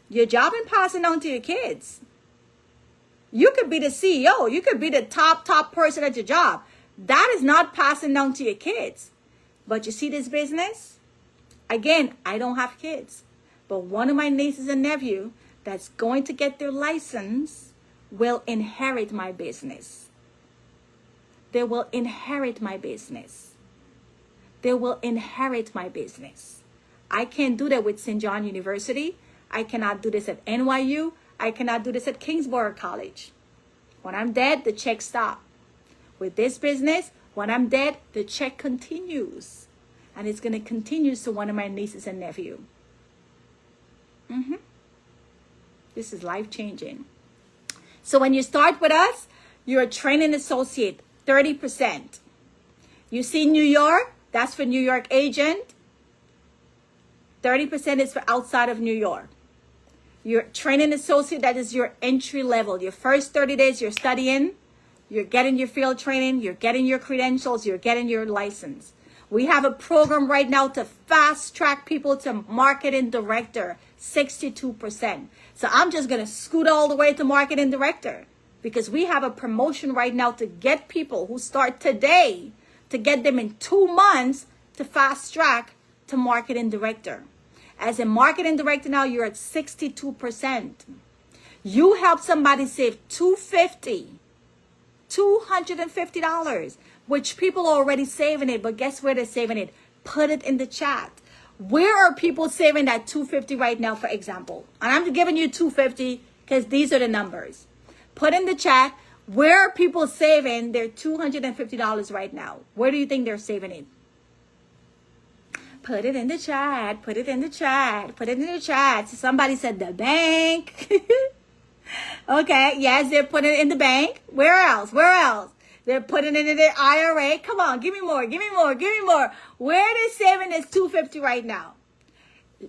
your job is passing on to your kids. You could be the CEO. You could be the top person at your job. That is not passing down to your kids. But you see this business? Again, I don't have kids. But one of my nieces and nephew that's going to get their license will inherit my business. They will inherit my business. They will inherit my business. I can't do that with St. John University. I cannot do this at NYU. I cannot do this at Kingsborough College. When I'm dead, the check stops. With this business, when I'm dead, the check continues. And it's going to continue to one of my nieces and nephew. This is life-changing. So when you start with us, you're a training associate, 30%. You see New York, that's for New York agent. 30% is for outside of New York. Your training associate, that is your entry level. Your first 30 days, you're studying. You're getting your field training. You're getting your credentials. You're getting your license. We have a program right now to fast track people to marketing director, 62%. So I'm just going to scoot all the way to marketing director, because we have a promotion right now to get people who start today, to get them in 2 months to fast track to marketing director. As a marketing director now, you're at 62%. You help somebody save $250, which people are already saving it. But guess where they're saving it? Put it in the chat. Where are people saving that $250 right now, for example? And I'm giving you $250 because these are the numbers. Put in the chat, where are people saving their $250 right now? Where do you think they're saving it? Put it in the chat. Put it in the chat. Put it in the chat. Somebody said the bank. Okay, yes, they're putting it in the bank. Where else? Where else? They're putting it in their IRA. Come on, give me more, give me more, give me more. Where are they saving this $250 right now?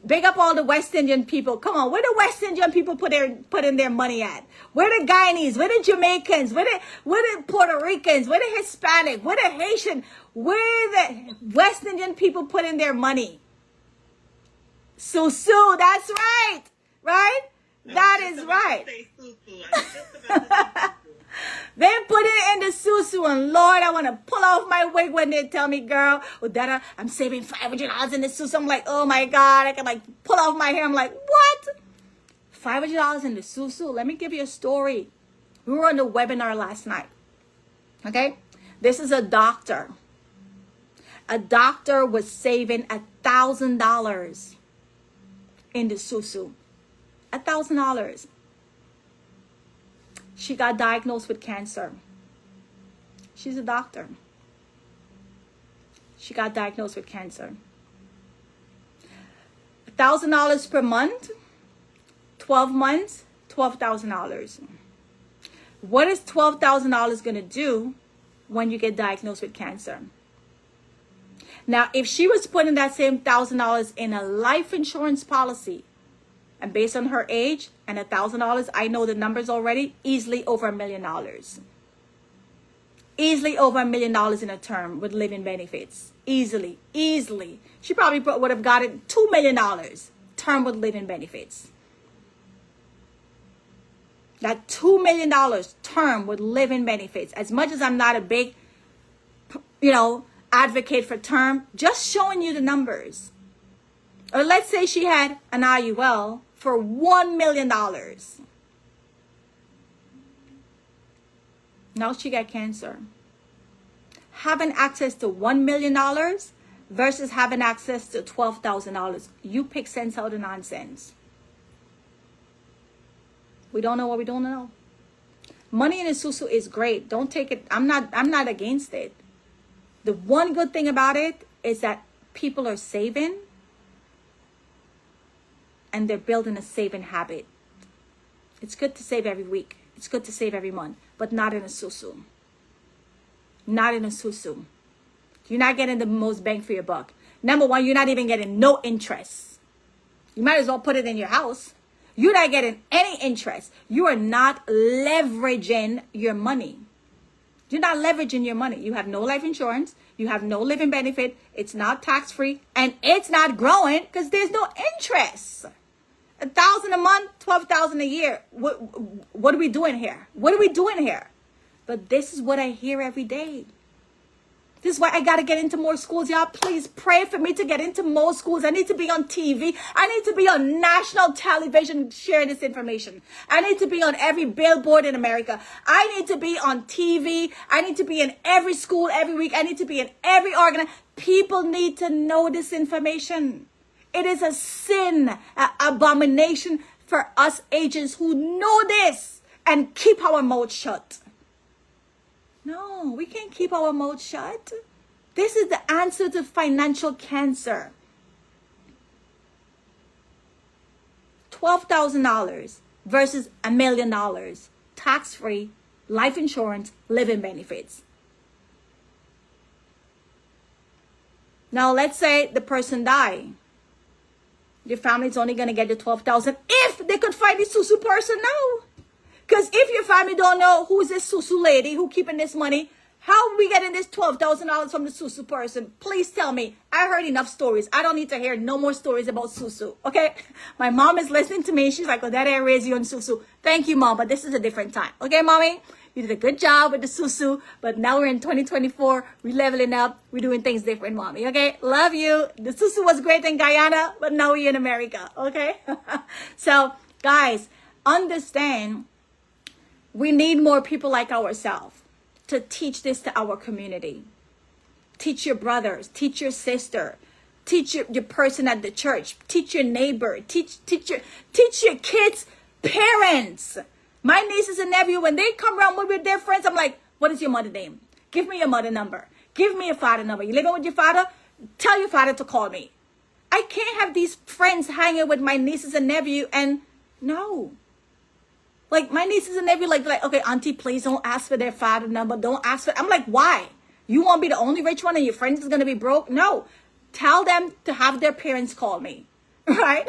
Big up all the West Indian people. Come on, where the West Indian people put in their money at? Where the Guyanese? Where the Jamaicans? Where the Puerto Ricans? Where the Hispanic? Where the Haitian? Where the West Indian people put in their money? Susu, that's right, right? That is right. They put it in the susu, and Lord, I want to pull off my wig when they tell me, girl, Udetta, I'm saving $500 in the susu. I'm like, oh my God, I can like pull off my hair. I'm like, what? $500 in the susu? Let me give you a story. We were on the webinar last night. Okay? This is a doctor. A doctor was saving $1,000 in the susu. $1,000. She got diagnosed with cancer. She's a doctor. She got diagnosed with cancer. $1,000 per month, 12 months, $12,000. What is $12,000 going to do when you get diagnosed with cancer? Now, if she was putting that same $1,000 in a life insurance policy, and based on her age and $1,000, I know the numbers already, easily over $1 million. Easily over $1 million in a term with living benefits. Easily. She probably would have gotten $2 million term with living benefits. That $2 million term with living benefits. As much as I'm not a big, advocate for term, just showing you the numbers. Or let's say she had an IUL for $1 million. Now she got cancer. Having access to $1 million versus having access to $12,000. You pick sense out of nonsense. We don't know what we don't know. Money in a susu is great. Don't take it. I'm not against it. The one good thing about it is that people are saving and they're building a saving habit. It's good to save every week. It's good to save every month, but not in a susu. Not in a susu. You're not getting the most bang for your buck. Number one, you're not even getting no interest. You might as well put it in your house. You're not getting any interest. You are not leveraging your money. You're not leveraging your money. You have no life insurance. You have no living benefit. It's not tax-free. And it's not growing because there's no interest. $1,000 a month, $12,000 a year. What are we doing here? What are we doing here? But this is what I hear every day. This is why I got to get into more schools. Y'all, please pray for me to get into more schools. I need to be on TV. I need to be on national television sharing this information. I need to be on every billboard in America. I need to be on TV. I need to be in every school every week. I need to be in every organization. People need to know this information. It is a sin, an abomination for us agents who know this and keep our mouth shut. No, we can't keep our mouth shut. This is the answer to financial cancer. $12,000 versus $1 million. Tax-free, life insurance, living benefits. Now, let's say the person died. Your family's only going to get the $12,000 if they could find the susu person now. Because if your family don't know who's this susu lady who keeping this money, how are we getting this $12,000 from the susu person? Please tell me. I heard enough stories. I don't need to hear no more stories about susu, okay? My mom is listening to me. She's like, oh, Daddy, I raised you on susu. Thank you, Mom, but this is a different time. Okay, Mommy? You did a good job with the susu, but now we're in 2024. We're leveling up. We're doing things different, Mommy, okay? Love you. The susu was great in Guyana, but now we're in America, okay? So, guys, understand we need more people like ourselves to teach this to our community. Teach your brothers, teach your sister, teach your person at the church, teach your neighbor, teach your kids' parents. My nieces and nephew, when they come around with their friends, I'm like, what is your mother name? Give me your mother number. Give me your father number. You living with your father? Tell your father to call me. I can't have these friends hanging with my nieces and nephew and no. Like my nieces and nephew, like, okay, auntie, please don't ask for their father number. Don't ask for. I'm like, why? You want to be the only rich one and your friends is going to be broke? No. Tell them to have their parents call me, right?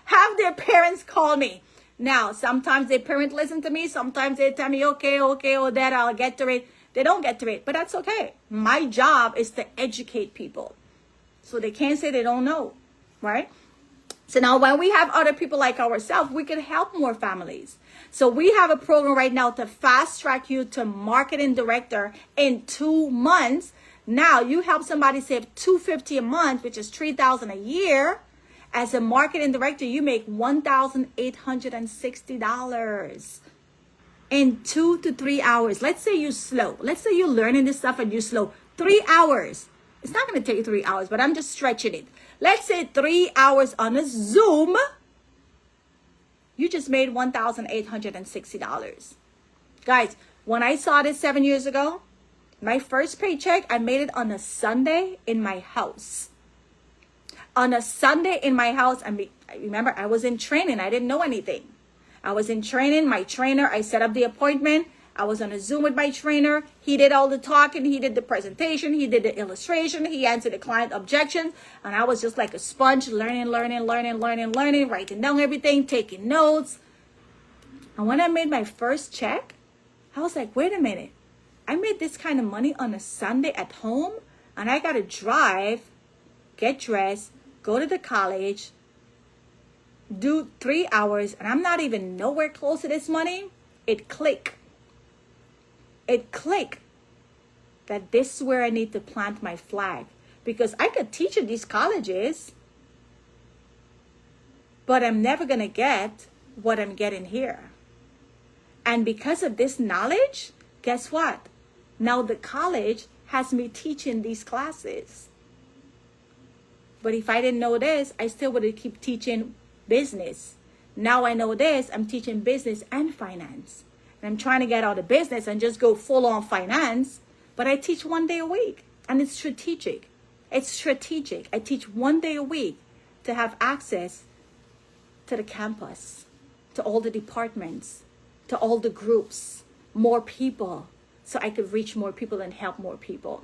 Have their parents call me. Now, sometimes their parents listen to me. Sometimes they tell me, okay, oh, Dad, I'll get to it. They don't get to it, but that's okay. My job is to educate people. So they can't say they don't know, right? So now when we have other people like ourselves, we can help more families. So we have a program right now to fast track you to marketing director in 2 months. Now you help somebody save $250 a month, which is $3,000 a year. As a marketing director, you make $1,860 in 2 to 3 hours. Let's say you're slow. Let's say you're learning this stuff and you're slow. 3 hours. It's not going to take you 3 hours, but I'm just stretching it. Let's say 3 hours on a Zoom. You just made $1,860. Guys, when I saw this 7 years ago, my first paycheck, I made it on a Sunday in my house. On a Sunday in my house, I remember I was in training. I didn't know anything. I was in training. My trainer, I set up the appointment. I was on a Zoom with my trainer. He did all the talking. He did the presentation. He did the illustration. He answered the client objections. And I was just like a sponge, learning, writing down everything, taking notes. And when I made my first check, I was like, wait a minute. I made this kind of money on a Sunday at home. And I got to drive, get dressed, go to the college, do 3 hours. And I'm not even nowhere close to this money. It clicked. It clicked that this is where I need to plant my flag. Because I could teach in these colleges, but I'm never going to get what I'm getting here. And because of this knowledge, guess what? Now the college has me teaching these classes. But if I didn't know this, I still would have keep teaching business. Now I know this, I'm teaching business and finance. and I'm trying to get out of business and just go full on finance, but I teach 1 day a week, and it's strategic. It's strategic. I teach 1 day a week to have access to the campus, to all the departments, to all the groups, more people, so I could reach more people and help more people.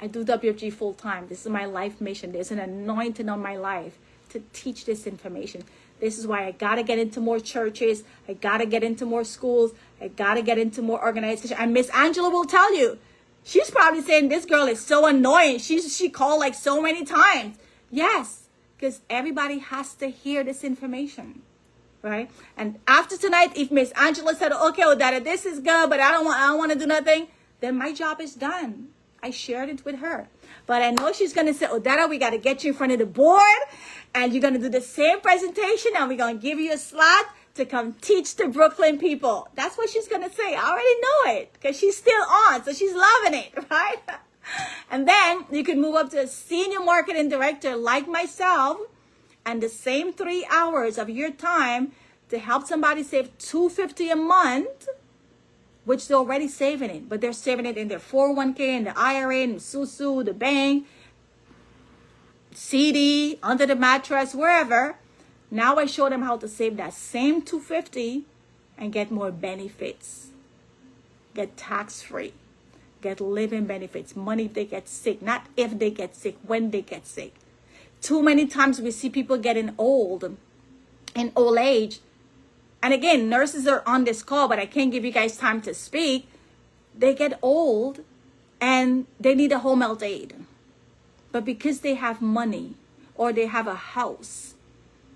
I do WFG full time. This is my life mission. There's an anointing on my life to teach this information. This is why I got to get into more churches. I got to get into more schools. I got to get into more organizations. And Miss Angela will tell you, she's probably saying, this girl is so annoying. She called like so many times. Yes, because everybody has to hear this information, right? And after tonight, if Miss Angela said, okay, Odetta, this is good, but I don't want to do nothing, then my job is done. I shared it with her. But I know she's going to say, Odetta, we got to get you in front of the board, and you're going to do the same presentation, and we're going to give you a slot to come teach the Brooklyn people. That's what she's going to say. I already know it because she's still on, so she's loving it, right? And then you can move up to a senior marketing director like myself, and the same 3 hours of your time to help somebody save $250 a month, which they're already saving it, but they're saving it in their 401k, in the IRA, in the SUSU, the bank, CD, under the mattress, wherever. Now I show them how to save that same $250 and get more benefits. Get tax-free. Get living benefits. Money if they get sick. Not if they get sick, when they get sick. Too many times we see people getting old, in old age. And again, nurses are on this call, but I can't give you guys time to speak. They get old and they need a home health aid. But because they have money or they have a house,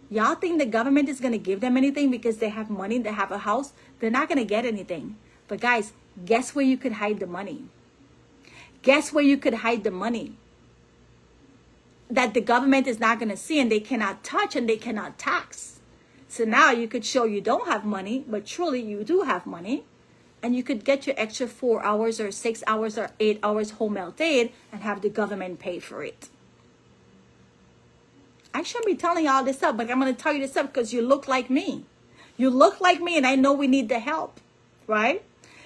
y'all think the government is going to give them anything because they have money, they have a house? They're not going to get anything. But guys, guess where you could hide the money? Guess where you could hide the money that the government is not going to see and they cannot touch and they cannot tax? So now you could show you don't have money, but truly you do have money. And you could get your extra 4 hours or 6 hours or 8 hours home health aid and have the government pay for it. I shouldn't be telling y'all this up, but I'm going to tell you this up because you look like me. You look like me and I know we need the help, right?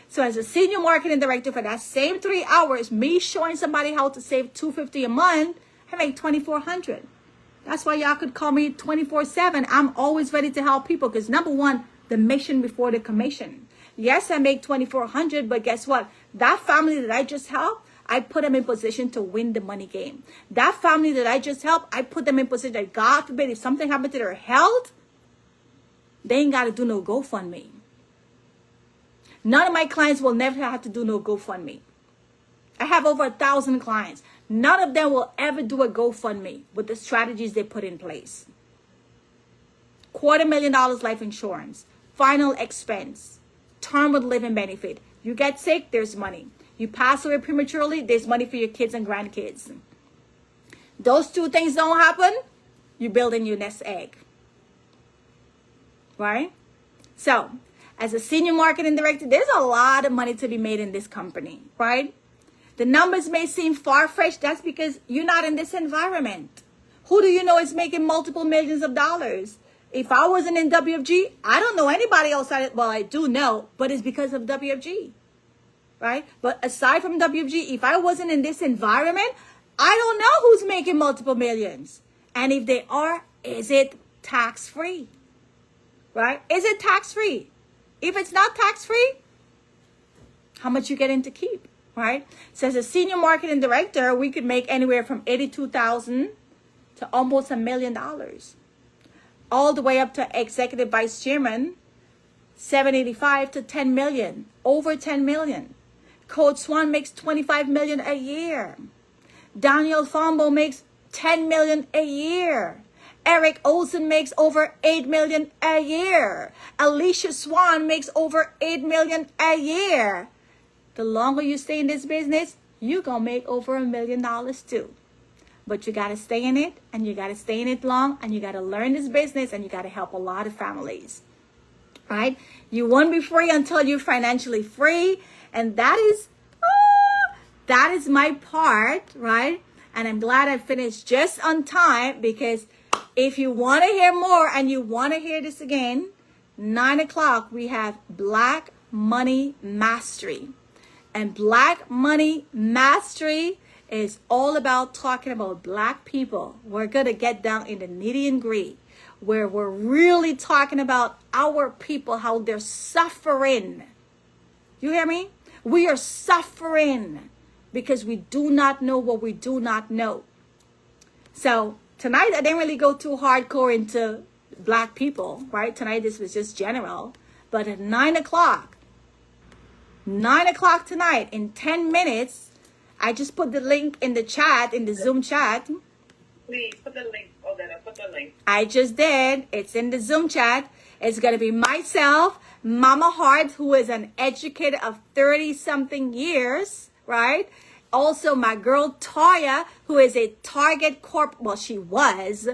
So as a senior marketing director for that same 3 hours, me showing somebody how to save $250 a month, I make $2,400. That's why y'all could call me 24/7. I'm always ready to help people because number one, the mission before the commission. Yes, I make $2,400, but guess what? That family that I just helped, I put them in position to win the money game. That family that I just helped, I put them in position that God forbid if something happened to their health, they ain't got to do no GoFundMe. None of my clients will never have to do no GoFundMe. I have over 1,000 clients. None of them will ever do a GoFundMe with the strategies they put in place. $250,000 life insurance, final expense, term with living benefit. You get sick, there's money. You pass away prematurely, there's money for your kids and grandkids. Those two things don't happen, you're building your nest egg. Right? So, as a senior marketing director, there's a lot of money to be made in this company, right? The numbers may seem far-fetched. That's because you're not in this environment. Who do you know is making multiple millions of dollars? If I wasn't in WFG, I don't know anybody else. Well, I do know, but it's because of WFG, right? But aside from WFG, if I wasn't in this environment, I don't know who's making multiple millions. And if they are, is it tax-free, right? Is it tax-free? If it's not tax-free, how much you getting to keep? Right? So as a senior marketing director, we could make anywhere from $82,000 to almost $1 million. All the way up to executive vice chairman, $785,000 to $10 million, over $10 million. Coach Swan makes $25 million a year. Daniel Fombo makes $10 million a year. Eric Olson makes over $8 million a year. Alicia Swan makes over $8 million a year. The longer you stay in this business, you're going to make over $1 million too. But you got to stay in it, and you got to stay in it long, and you got to learn this business, and you got to help a lot of families. Right? You won't be free until you're financially free. And that is my part, right? And I'm glad I finished just on time, because if you want to hear more and you want to hear this again, 9 o'clock, we have Black Money Mastery. And Black Money Mastery is all about talking about Black people. We're going to get down in the nitty and gritty, where we're really talking about our people, how they're suffering. You hear me? We are suffering because we do not know what we do not know. So tonight, I didn't really go too hardcore into Black people, right? Tonight, this was just general. But at 9 o'clock tonight, in 10 minutes, I just put the link in the chat, in the Zoom chat. Please put the link. Oh, then I put the link. I just did. It's in the Zoom chat. It's going to be myself, Mama Hart, who is an educator of 30-something years, right? Also, my girl Toya, who is a Target she was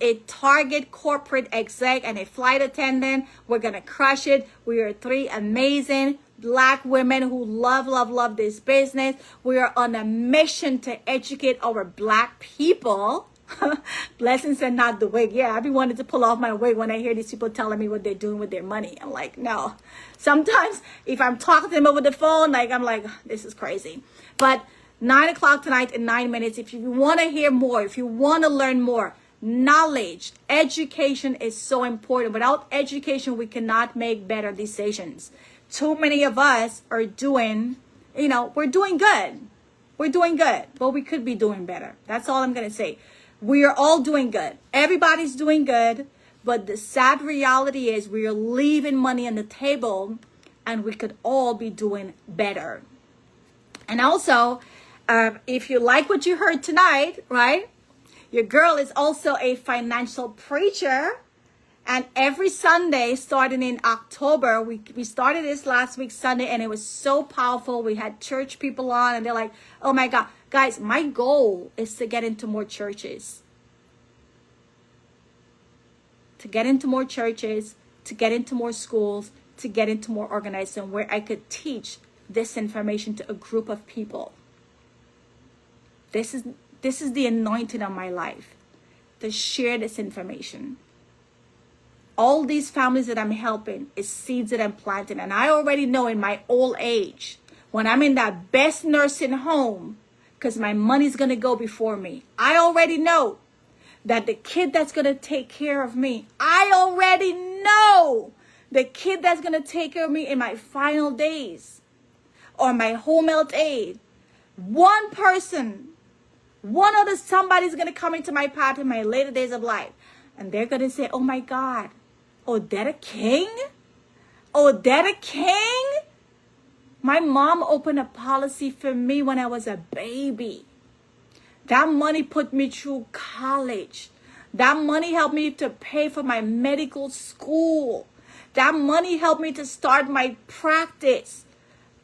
a Target corporate exec and a flight attendant. We're going to crush it. We are 3 amazing Black women who love this business. We are on a mission to educate our Black people. Blessings and not the wig. Yeah, I've been wanting to pull off my wig when I hear these people telling me what they're doing with their money. I'm like, no. Sometimes if I'm talking to them over the phone, I'm like, this is crazy. But 9 o'clock tonight in 9 minutes, if you want to hear more, if you want to learn more, knowledge, education is so important. Without education, we cannot make better decisions. Too many of us are doing, we're doing good. We're doing good, but we could be doing better. That's all I'm going to say. We are all doing good. Everybody's doing good. But the sad reality is we are leaving money on the table and we could all be doing better. And also, if you like what you heard tonight, right? Your girl is also a financial preacher. And every Sunday, starting in October, we started this last week Sunday, and it was so powerful. We had church people on, and they're like, oh my God. Guys, my goal is to get into more churches. To get into more churches, to get into more schools, to get into more organizations where I could teach this information to a group of people. This is the anointing of my life, to share this information. All these families that I'm helping is seeds that I'm planting. And I already know in my old age, when I'm in that best nursing home, because my money's going to go before me, I already know that the kid that's going to take care of me, I already know the kid that's going to take care of me in my final days or my home health aid, one person, somebody's going to come into my path in my later days of life. And they're going to say, oh my God, Odetta King? Odetta King? My mom opened a policy for me when I was a baby. That money put me through college. That money helped me to pay for my medical school. That money helped me to start my practice.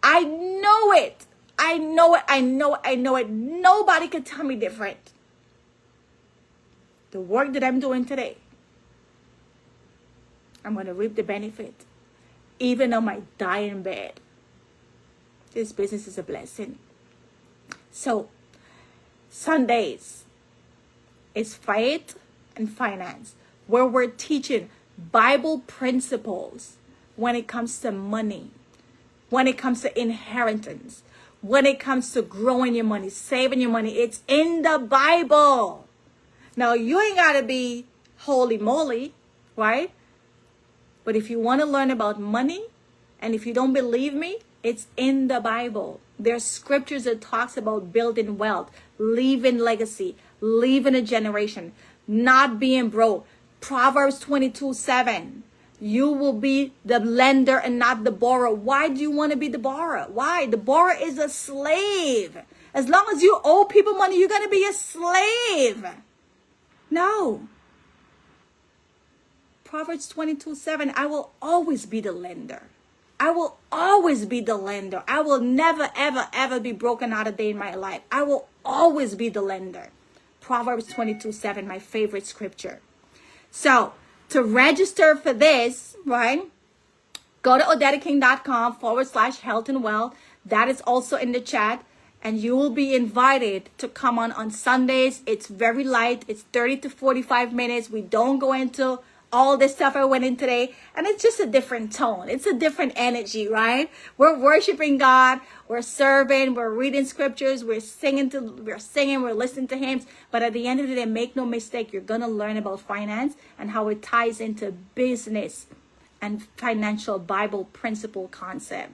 I know it. I know it. Nobody can tell me different. The work that I'm doing today, I'm going to reap the benefit. Even on my dying bed. This business is a blessing. So, Sundays is Faith and Finance, where we're teaching Bible principles when it comes to money, when it comes to inheritance, when it comes to growing your money, saving your money. It's in the Bible. Now, you ain't got to be holy moly, right? But if you want to learn about money, and if you don't believe me, it's in the Bible. There's scriptures that talks about building wealth, leaving legacy, leaving a generation, not being broke. Proverbs 22:7. You will be the lender and not the borrower. Why do you want to be the borrower? Why? The borrower is a slave. As long as you owe people money, you're going to be a slave. No. Proverbs 22:7. I will always be the lender. I will always be the lender. I will never, ever, ever be broken out a day in my life. I will always be the lender. Proverbs 22:7, my favorite scripture. So, to register for this, right, go to odettaking.com/health and wealth. That is also in the chat. And you will be invited to come on Sundays. It's very light. It's 30 to 45 minutes. We don't go into all this stuff I went in today, and it's just a different tone. It's a different energy, right? We're worshiping God, we're serving, we're reading scriptures, we're singing, we're listening to hymns. But at the end of the day, make no mistake, you're gonna learn about finance and how it ties into business and financial Bible principle concept.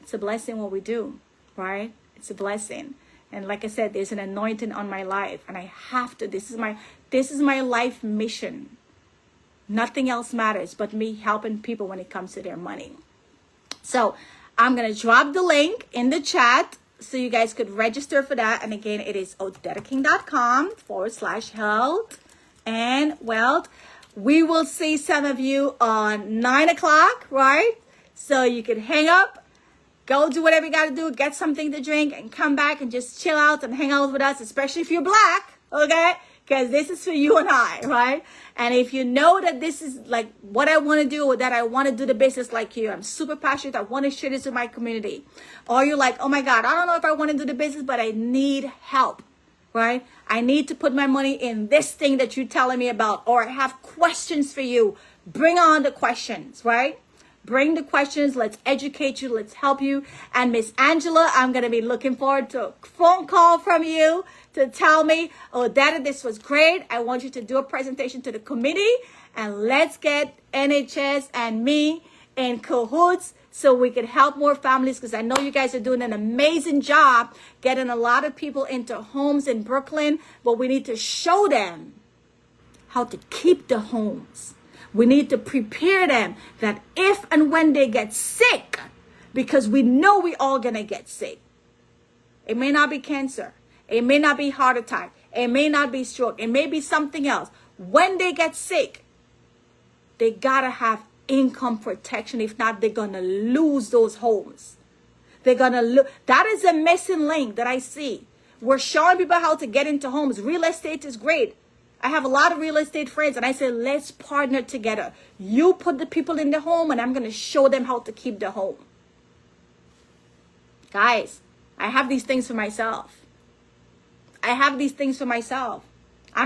It's a blessing what we do, right? It's a blessing. And like I said, there's an anointing on my life, and I have to. This is my life mission. Nothing else matters but me helping people when it comes to their money. So I'm gonna drop the link in the chat so you guys could register for that. And again, it is odettaking.com/health and wealth. We will see some of you on 9 o'clock, right? So you can hang up. Go do whatever you got to do, get something to drink, and come back and just chill out and hang out with us, especially if you're black, okay? Because this is for you and I, right? And if you know that this is like what I want to do, or that I want to do the business like you, I'm super passionate, I want to share this with my community. Or you're like, oh my God, I don't know if I want to do the business, but I need help, right? I need to put my money in this thing that you're telling me about, or I have questions for you. Bring on the questions, right? Bring the questions. Let's educate you. Let's help you. And Miss Angela, I'm going to be looking forward to a phone call from you to tell me, oh, Dada, this was great. I want you to do a presentation to the committee, and let's get NHS and me in cahoots so we can help more families, because I know you guys are doing an amazing job getting a lot of people into homes in Brooklyn, but we need to show them how to keep the homes. We need to prepare them that if and when they get sick, because we know we all gonna get sick. It may not be cancer. It may not be heart attack. It may not be stroke. It may be something else. When they get sick, they gotta have income protection. If not, they're gonna lose those homes. They're gonna lose. That is a missing link that I see. We're showing people how to get into homes. Real estate is great. I have a lot of real estate friends, and I say, let's partner together. You put the people in the home, and I'm going to show them how to keep the home. Guys, I have these things for myself. I'm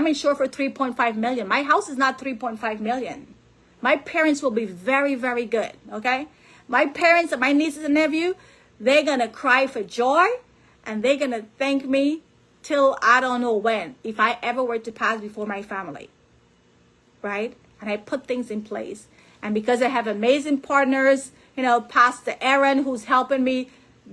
insured for $3.5 million. My house is not $3.5 million. My parents will be very, very good, okay? My parents and my nieces and nephew, they're going to cry for joy, and they're going to thank me till I don't know when, if I ever were to pass before my family, right? And I put things in place. And because I have amazing partners, Pastor Aaron, who's helping me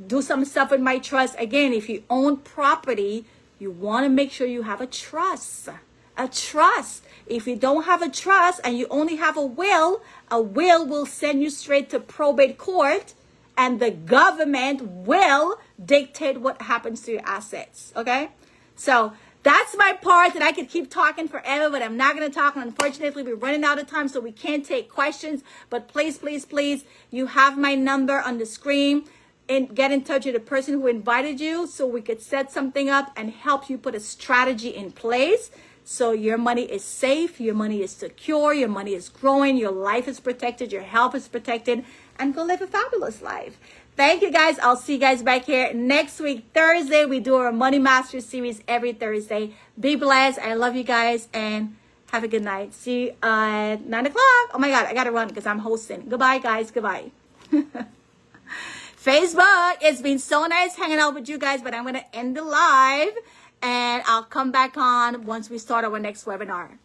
do some stuff with my trust. Again, if you own property, you want to make sure you have a trust. A trust. If you don't have a trust and you only have a will will send you straight to probate court, and the government will dictate what happens to your assets, okay? So that's my part, and I could keep talking forever, but I'm not going to talk. And unfortunately, we're running out of time, so we can't take questions. But please, please, please, you have my number on the screen. And get in touch with the person who invited you so we could set something up and help you put a strategy in place so your money is safe, your money is secure, your money is growing, your life is protected, your health is protected, and go live a fabulous life. Thank you, guys. I'll see you guys back here next week, Thursday. We do our Money Master series every Thursday. Be blessed. I love you guys, and have a good night. See you at 9 o'clock. Oh, my God. I got to run because I'm hosting. Goodbye, guys. Goodbye. Facebook, it's been so nice hanging out with you guys, but I'm going to end the live, and I'll come back on once we start our next webinar.